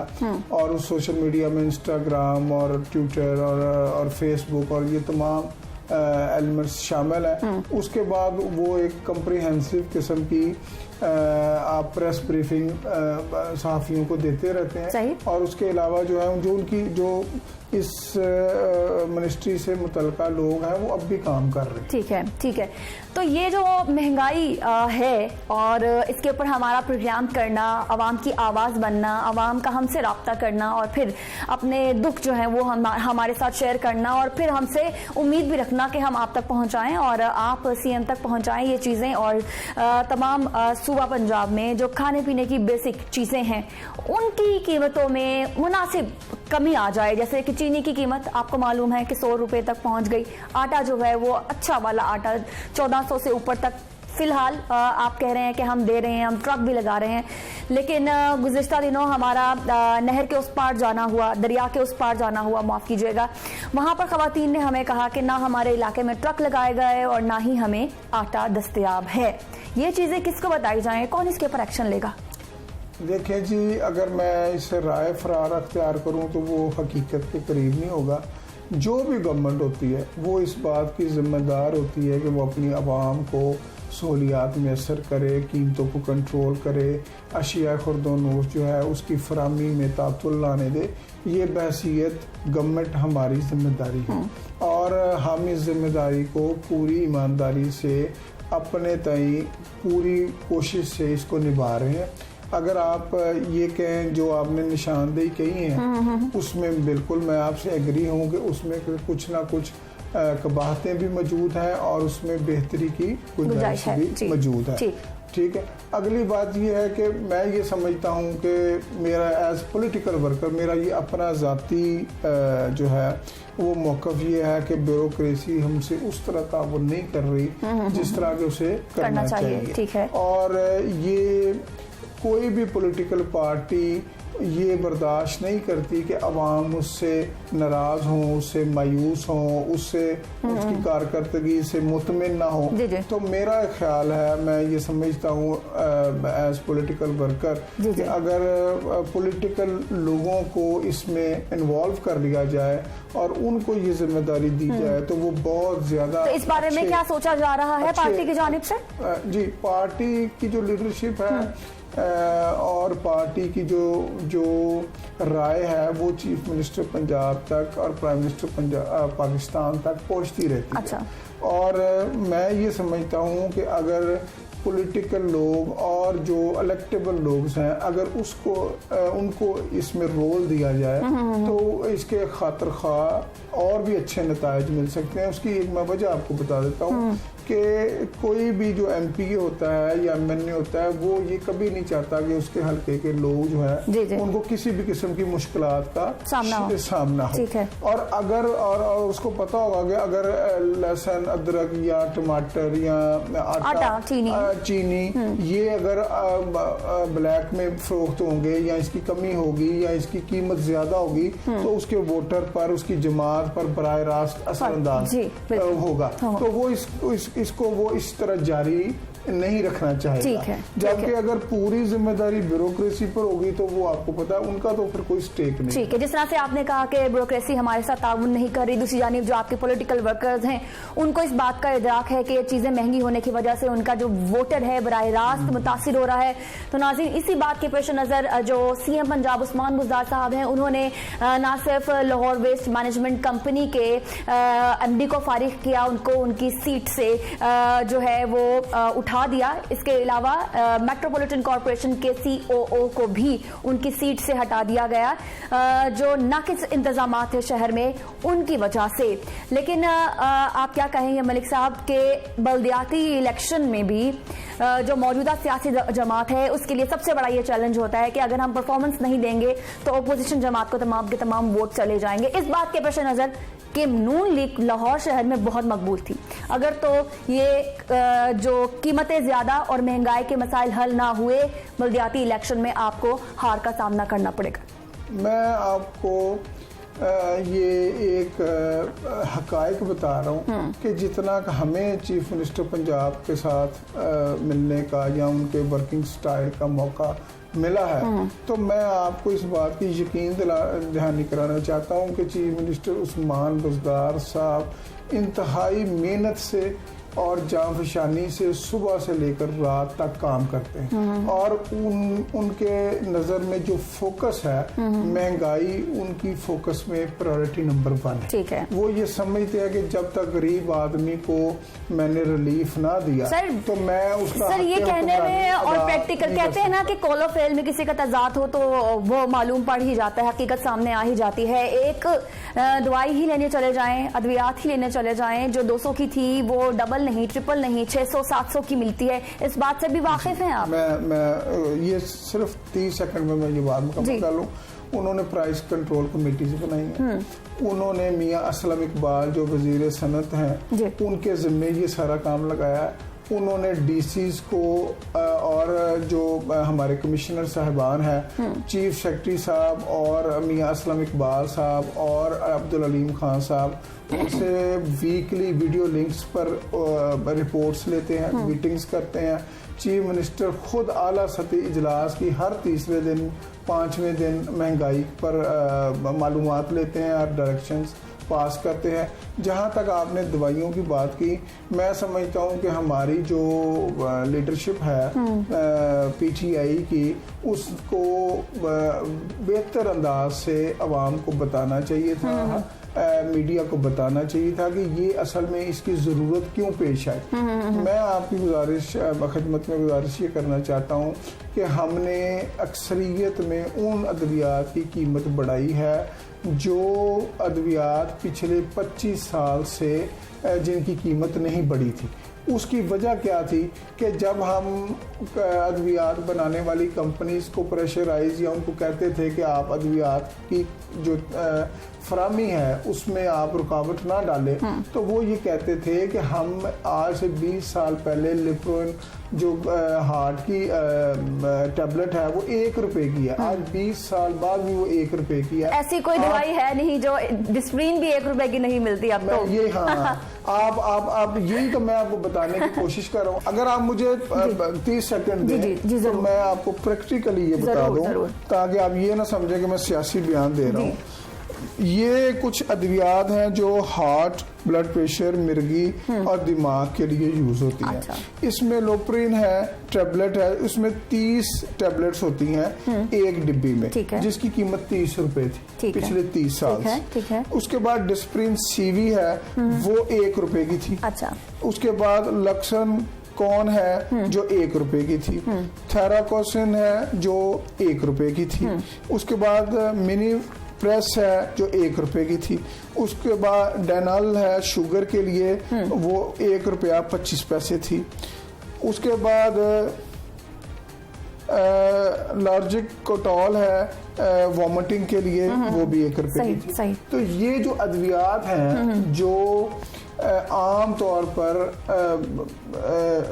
और उस सोशल मीडिया में इंस्टाग्राम और ट्विटर और फेसबुक और ये तमाम एलिमेंट्स शामिल हैं। उसके बाद वो एक कम्प्रिहेंसिव किस्म की आप प्रेस ब्रीफिंग सहाफ़ियों को देते रहते हैं। और उसके अलावा जो है जो उनकी जो इस मिनिस्ट्री से मुतल्लिका लोग हैं वो अब भी काम कर रहे हैं। ठीक है, ठीक है। तो ये जो महंगाई है और इसके ऊपर हमारा प्रोग्राम करना, आवाम की आवाज़ बनना, आवाम का हमसे रब्ता करना और फिर अपने दुख जो है वो हमारे साथ शेयर करना और फिर हमसे उम्मीद भी रखना कि हम आप तक पहुंचाएं और आप सीएम तक पहुंचाएं ये चीज़ें। और तमाम सूबा पंजाब में जो खाने पीने की बेसिक चीज़ें हैं उनकी कीमतों में मुनासिब कमी आ जाए। जैसे कि चीनी की कीमत आपको मालूम है कि 100 रुपये तक पहुंच गई। आटा जो है वो अच्छा वाला आटा 1400 से ऊपर तक फिलहाल आप कह रहे हैं कि हम दे रहे हैं, हम ट्रक भी लगा रहे हैं। लेकिन गुज़िश्ता दिनों हमारा नहर के उस पार जाना हुआ, दरिया के उस पार जाना हुआ, माफ़ कीजिएगा, वहाँ पर ख़वातीन ने हमें कहा कि ना हमारे इलाके में ट्रक लगाए गए और ना ही हमें आटा दस्तयाब है। ये चीज़ें किसको बताई जाएँ, कौन इसके ऊपर एक्शन लेगा? देखिए जी, अगर मैं इससे राय फरार अख्तियार करूं तो वो हकीकत के करीब नहीं होगा। जो भी गवर्नमेंट होती है वो इस बात की जिम्मेदार होती है कि वो अपनी आवाम को सहूलियात मैसर करे, कीमतों को कंट्रोल करे, अशिया खुर्दोनोश जो है उसकी फरामी में तातुल लाने दे। ये बहसीत गवर्नमेंट हमारी जिम्मेदारी है और हम इस जिम्मेदारी को पूरी ईमानदारी से अपने तय पूरी कोशिश से इसको निभा रहे हैं। अगर आप ये कहें जो आपने निशानदेही कही है उसमें बिल्कुल मैं आपसे एग्री हूँ कि उसमें कुछ ना कुछ कबाहतें भी मौजूद हैं और उसमें बेहतरी की गुंजाइश भी मौजूद है। ठीक है। अगली बात ये है कि मैं ये समझता हूँ कि मेरा एज पॉलिटिकल वर्कर मेरा ये अपना ज़ाती जो है वो मौक़िफ़ ये है कि ब्यूरोक्रेसी हमसे उस तरह ताउन नहीं कर रही जिस तरह के उसे करना चाहिए। ठीक है। और ये कोई भी पॉलिटिकल पार्टी ये बर्दाश्त नहीं करती कि अवाम उससे नाराज़ हों, उससे मायूस हों, उससे उसकी कारकर्दगी से मुतमिन ना हो। तो मेरा ख्याल है, मैं ये समझता हूँ एज पॉलिटिकल वर्कर कि अगर पॉलिटिकल लोगों को इसमें इन्वॉल्व कर लिया जाए और उनको ये जिम्मेदारी दी जाए तो वो बहुत ज़्यादा। तो इस बारे में क्या सोचा जा रहा है पार्टी की जानिब से? जी, पार्टी की जो लीडरशिप है और पार्टी की जो राय है वो चीफ मिनिस्टर पंजाब तक और प्राइम मिनिस्टर पाकिस्तान तक पहुंचती रहती है। और मैं ये समझता हूँ कि अगर पॉलिटिकल लोग और जो इलेक्टेबल लोग हैं अगर उनको इसमें रोल दिया जाए तो इसके खातिर खा और भी अच्छे नताइज मिल सकते हैं। उसकी एक मैं वजह आपको बता देता हूँ कि कोई भी जो MP होता है या MNA होता है वो ये कभी नहीं चाहता कि उसके हल्के के लोग जो है उनको किसी भी किस्म की मुश्किलात का सामना हो। और अगर और उसको पता होगा कि अगर लहसुन, अदरक या टमाटर या आटा, चीनी ये अगर ब्लैक में फरोख्त होंगे या इसकी कमी होगी या इसकी कीमत ज्यादा होगी तो उसके वोटर पर, उसकी जमात पर बराह रास्त असरअंदाज होगा। तो वो इसको वो इस तरह जारी नहीं रखना चाहेगा। जबकि अगर पूरी जिम्मेदारी ब्यूरोक्रेसी पर होगी तो वो आपको पता है उनका तो फिर कोई स्टेक नहीं। ठीक है। जिस तरह से आपने कहा कि ब्यूरोक्रेसी हमारे साथ ताउन नहीं कर रही, दूसरी जानिब जो आपके पॉलिटिकल वर्कर्स हैं उनको इस बात का इदराक है कि ये चीजें महंगी होने की वजह से उनका जो वोटर है बराह रास्त मुतासिर हो रहा है। तो नाज़रीन, इसी बात के पेश नजर जो CM पंजाब उस्मान बुज़दार साहब हैं उन्होंने न सिर्फ लाहौर वेस्ट मैनेजमेंट कंपनी के MD को फारिग किया, उनको उनकी सीट से जो है वो उठा दिया। इसके अलावा मेट्रोपॉलिटन कॉर्पोरेशन के COO को भी उनकी सीट से हटा दिया गया जो नाकिस इंतजामात है शहर में उनकी वजह से। लेकिन आप क्या कहेंगे मलिक साहब के बल्दियाती इलेक्शन में भी जो मौजूदा सियासी जमात है उसके लिए सबसे बड़ा ये चैलेंज होता है कि अगर हम परफॉर्मेंस नहीं देंगे तो अपोजिशन जमात को तमाम के तमाम वोट चले जाएंगे। इस बात के पेश नजर कि नून लीग लाहौर शहर में बहुत मकबूल थी, अगर तो ये जो कीमतें ज्यादा और महंगाई के मसाइल हल ना हुए बल्दियाती इलेक्शन में आपको हार का सामना करना पड़ेगा। मैं आपको ये एक हकायक बता रहा हूँ कि जितना हमें चीफ मिनिस्टर पंजाब के साथ मिलने का या उनके वर्किंग स्टाइल का मौका मिला है, तो मैं आपको इस बात की यकीन दहानी कराना चाहता हूँ कि चीफ मिनिस्टर उस्मान बुज़दार साहब इंतहाई मेहनत से और जांफशानी से सुबह से लेकर रात तक काम करते हैं और उनके नज़र में जो फोकस है महंगाई उनकी फोकस में प्रायोरिटी नंबर 1 है। ठीक है, वो ये समझते हैं कि जब तक गरीब आदमी को मैंने रिलीफ ना दिया तो मैं उसका सर ये कहने में और प्रैक्टिकल कहते हैं ना कि कॉलो फेल में किसी का तजाद हो तो वो मालूम पड़ ही जाता है, हकीकत सामने आ ही जाती है। एक दवाई ही लेने चले जाएं, अद्वियात ही लेने चले जाएं, जो 200 की थी वो डबल नहीं, ट्रिपल नहीं, 600-700 की मिलती है। इस बात से भी वाकिफ हैं आप? मैं ये सिर्फ 30 सेकंड में मैं ये बात मुकम्मल कर लूं। उन्होंने प्राइस कंट्रोल कमेटी से बनाई है, उन्होंने मियां असलम इकबाल जो वजीर सनत हैं उनके जिम्मे ये सारा काम लगाया है। उन्होंने डीसीज को और जो हमारे कमिश्नर साहिबान हैं, चीफ सेक्रेटरी साहब और मियां असलम इकबाल साहब और अब्दुल अलीम खान साहब, उनसे वीकली वीडियो लिंक्स पर रिपोर्ट्स लेते हैं, मीटिंग्स करते हैं। चीफ मिनिस्टर खुद आला सतही इजलास की हर तीसरे दिन 5वें दिन महंगाई पर मालूमात लेते हैं और डायरेक्शंस पास करते हैं। जहाँ तक आपने दवाइयों की बात की, मैं समझता हूँ कि हमारी जो लीडरशिप है पीटीआई की, उसको बेहतर अंदाज से अवाम को बताना चाहिए था, मीडिया को बताना चाहिए था कि ये असल में इसकी ज़रूरत क्यों पेश आई। मैं आपकी गुजारिश खिदमत में गुजारिश ये करना चाहता हूँ कि हमने अक्सरियत में उन अद्वियात की कीमत बढ़ाई है जो अद्वियात पिछले 25 साल से जिनकी कीमत नहीं बढ़ी थी। उसकी वजह क्या थी कि जब हम अद्वियात बनाने वाली कंपनीज को प्रेशराइज या उनको कहते थे कि आप अद्वियात की जो फरामी है उसमें आप रुकावट ना डालें, तो वो ये कहते थे कि हम आज से 20 साल पहले लिप्रोन जो हार्ट की टैबलेट है वो 1 रुपए की है, आज 20 साल बाद भी वो 1 रुपए की है। ऐसी कोई दवाई है नहीं जो डिस्प्रिन भी 1 रुपए की नहीं मिलती अब तो। ये आप यही तो मैं आपको बताने की कोशिश कर रहा हूँ। अगर आप मुझे 30 सेकंड दें तो मैं आपको प्रैक्टिकली ये बता दूं ताकि आप ये ना समझें कि मैं सियासी बयान दे रहा हूँ। ये कुछ अद्वियात हैं जो हार्ट, ब्लड प्रेशर, मिर्गी और दिमाग के लिए यूज होती हैं। इसमें लोप्रिन है, टैबलेट है, उसमें 30 टैबलेट्स होती हैं एक डिब्बी में, जिसकी कीमत 30 रुपए थी पिछले 30 साल से। उसके बाद डिस्प्रिन सीवी है, वो 1 रुपए की थी। उसके बाद लक्सन कौन है जो 1 रुपए की थी, थेराकोसिन है जो 1 रुपए की थी। उसके बाद मिनी प्रेस है जो 1 रुपए की थी। उसके बाद डेनल है शुगर के लिए, वो 1 रुपया 25 पैसे थी। उसके बाद लार्जिक कोटॉल है वॉमिटिंग के लिए, वो भी 1 रुपए की थी। तो ये जो अद्वियात हैं जो आम तौर पर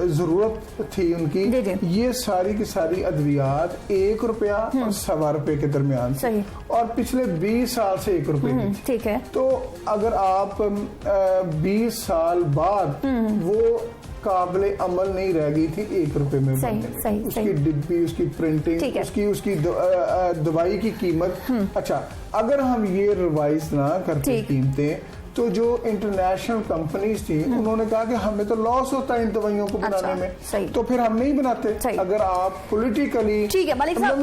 जरूरत थी उनकी, ये सारी की सारी अद्वियात 1 रुपया और 1.25 रुपए के दरमियान थी और पिछले 20 साल से 1 रुपए की थी। ठीक है, तो अगर आप 20 साल बाद वो काबिल अमल नहीं रह गई थी 1 रुपए में बनने, उसकी डिब्बी, उसकी प्रिंटिंग, उसकी दवाई की कीमत। अच्छा, अगर हम ये रिवाइज ना करते कीमतें, तो जो इंटरनेशनल कंपनीज थी उन्होंने कहा कि हमें तो लॉस होता है इन दवाइयों को बनाने में, तो फिर हम नहीं बनाते। अगर आप पॉलिटिकली, ठीक है मलिक साहब,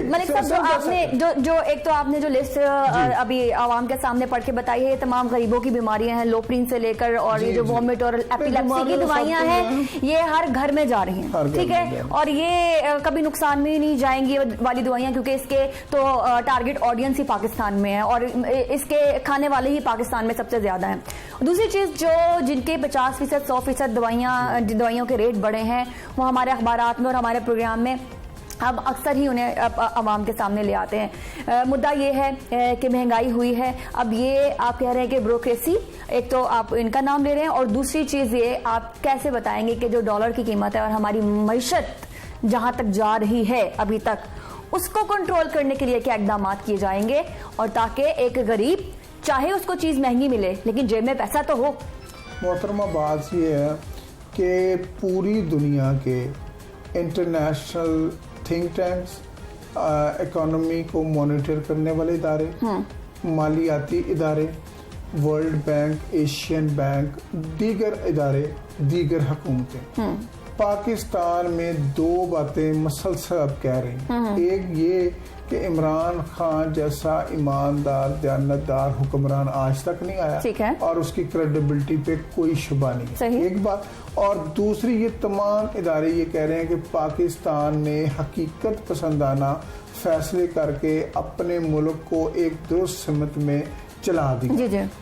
मलिक साहब जो आपने जो एक तो आपने जो लिस्ट अभी आवाम के सामने पढ़ के बताई है, ये तमाम गरीबों की बीमारियां हैं, लोप्रिन से लेकर और ये जो वॉमिट और एपिलेप्सी की दवाइयां हैं, ये हर घर में जा रही हैं। ठीक है, और ये कभी नुकसान में ही नहीं जाएंगी वाली दवाइयां, क्योंकि इसके तो टारगेट ऑडियंस ही पाकिस्तान में है और इसके खाने वाले ही पाकिस्तान में सबसे ज्यादा है। दूसरी चीज, जो जिनके 50%, 100% दवाइयों के रेट बढ़े हैं, वो हमारे अखबारात में और हमारे प्रोग्राम में अब अक्सर ही उन्हें आवाम के सामने ले आते हैं। मुद्दा ये है कि महंगाई हुई है। अब ये आप कह रहे हैं कि ब्यूरोक्रेसी, एक तो आप इनका नाम ले रहे हैं, और दूसरी चीज ये आप कैसे बताएंगे कि जो डॉलर की कीमत है और हमारी मईशत जहां तक जा रही है अभी तक, उसको कंट्रोल करने के लिए क्या इकदाम किए जाएंगे, और ताकि एक गरीब चाहे उसको चीज़ महंगी मिले लेकिन जेब में पैसा तो हो। मोहतरमा बात ये है कि पूरी दुनिया के इंटरनेशनल थिंक टैंक्स, इकोनॉमी को मॉनिटर करने वाले इदारे, मालियाती इदारे, वर्ल्ड बैंक, एशियन बैंक, दीगर इदारे, दीगर हुकूमतें पाकिस्तान में दो बातें मसलसल कह रही हैं। एक ये कि इमरान खान जैसा ईमानदार दयानतदार हुक्मरान आज तक नहीं आया, ठीक है, और उसकी क्रेडिबिलिटी पे कोई शुबा नहीं है, एक बात। और दूसरी, ये तमाम इदारे ये कह रहे हैं कि पाकिस्तान ने हकीकत पसंदाना फैसले करके अपने मुल्क को एक दुरुस्त सिमत में चला दी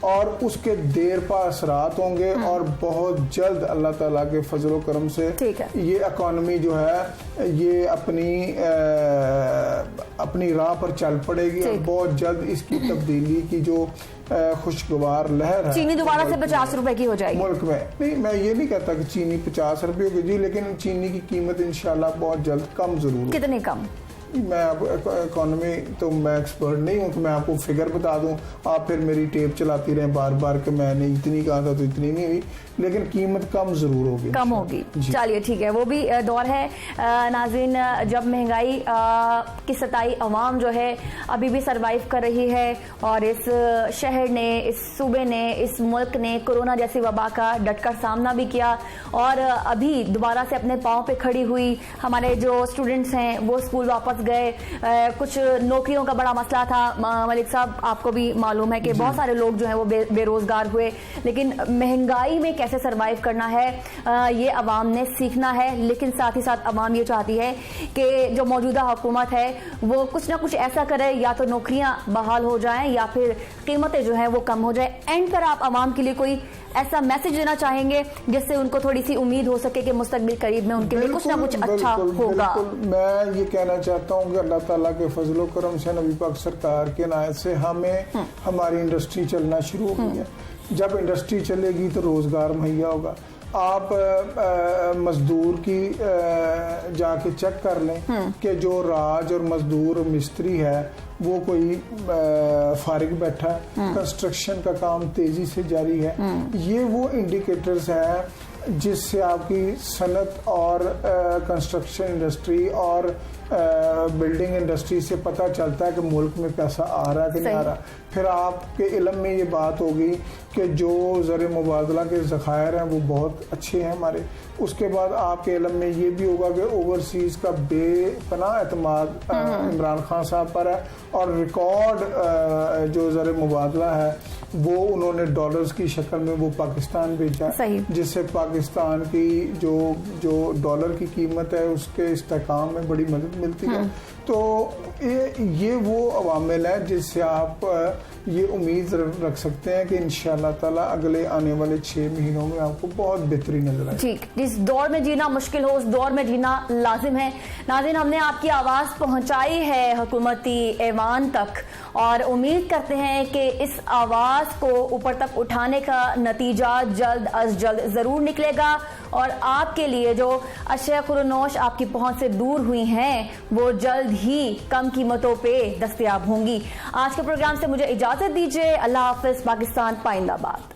और उसके देर पा असरात होंगे और बहुत जल्द अल्लाह ताला के फजल करम से ये इकॉनमी जो है ये अपनी राह पर चल पड़ेगी और बहुत जल्द इसकी तब्दीली की जो खुशगवार लहर है, चीनी दोबारा से 50 रुपए की हो जाएगी मुल्क में। नहीं, मैं ये नहीं कहता कि चीनी 50 रुपये की जी, लेकिन चीनी की कीमत इंशाल्लाह बहुत जल्द कम जरूर। कितने कम? मैं अब इकोनॉमी तो मैं एक्सपर्ट नहीं हूँ कि मैं आपको फिगर बता दूँ, आप फिर मेरी टेप चलाती रहें बार बार कि मैंने इतनी कहा था तो इतनी नहीं हुई, लेकिन कीमत कम जरूर होगी, कम होगी। चलिए ठीक है, वो भी दौर है नाज़रीन जब महंगाई की सताई अवाम जो है अभी भी सरवाइव कर रही है और इस शहर ने, इस सूबे ने, इस मुल्क ने कोरोना जैसी वबा का डटकर सामना भी किया और अभी दोबारा से अपने पाँव पे खड़ी हुई। हमारे जो स्टूडेंट्स हैं वो स्कूल वापस गए, कुछ नौकरियों का बड़ा मसला था मलिक साहब, आपको भी मालूम है कि बहुत सारे लोग जो हैं वो बेरोजगार हुए, लेकिन महंगाई में कैसे सरवाइव करना है ये अवाम ने सीखना है। लेकिन साथ ही साथ अवाम ये चाहती है कि जो मौजूदा हुकूमत है वो कुछ ना कुछ ऐसा करे, या तो नौकरियां बहाल हो जाएं या फिर कीमतें जो हैं वो कम हो जाए। एंड पर आप अवाम के लिए कोई ऐसा मैसेज देना चाहेंगे जिससे उनको थोड़ी सी उम्मीद हो सके कि मुस्तकबिल करीब में उनके लिए कुछ ना कुछ अच्छा होगा? मैं ये कहना चाहता हूँ कि अल्लाह ताला के फजलो करम से, नबी पाक सरकार के नायत से हमें हमारी इंडस्ट्री चलना शुरू हो गई है। जब इंडस्ट्री चलेगी तो रोजगार मुहैया होगा। आप मजदूर की जाके चेक कर लें कि जो राज और मजदूर मिस्त्री है वो कोई फारिग बैठा है, कंस्ट्रक्शन का काम तेजी से जारी है। ये वो इंडिकेटर्स हैं जिससे आपकी सनत और कंस्ट्रक्शन इंडस्ट्री और बिल्डिंग इंडस्ट्री से पता चलता है कि मुल्क में पैसा आ रहा है कि नहीं आ रहा। फिर आपके इल्म में ये बात होगी कि जो ज़र मुबादला के ज़खायर हैं वो बहुत अच्छे हैं हमारे। उसके बाद आपके इल्म में ये भी होगा कि ओवरसीज़ का बेपनाह एतमाद इमरान खान साहब पर है और रिकॉर्ड जो ज़र मुबादला है वो उन्होंने डॉलर्स की शक्ल में वो पाकिस्तान भेजा, जिससे पाकिस्तान की जो डॉलर की कीमत है उसके इस्तेहकाम में बड़ी मदद मिलती है। तो ये वो अवामिल है जिससे आप ये उम्मीद रख सकते हैं कि इंशाअल्लाह ताला अगले आने वाले 6 महीनों में आपको बहुत बेहतरी नजर आएगी। ठीक, जिस दौर में जीना मुश्किल हो उस दौर में जीना लाजिम है। नाज़रीन, हमने आपकी आवाज़ पहुंचाई है हुकूमती ऐवान तक और उम्मीद करते हैं कि इस आवाज़ को ऊपर तक उठाने का नतीजा जल्द अज जल्द ज़रूर निकलेगा और आपके लिए जो अशिया खुरनोश आपकी पहुंच से दूर हुई हैं वो जल्द ही कम कीमतों पे दस्तयाब होंगी। आज के प्रोग्राम से मुझे इजाज़त दीजिए। अल्लाह हाफ़िज़। पाकिस्तान पाइंदाबाद।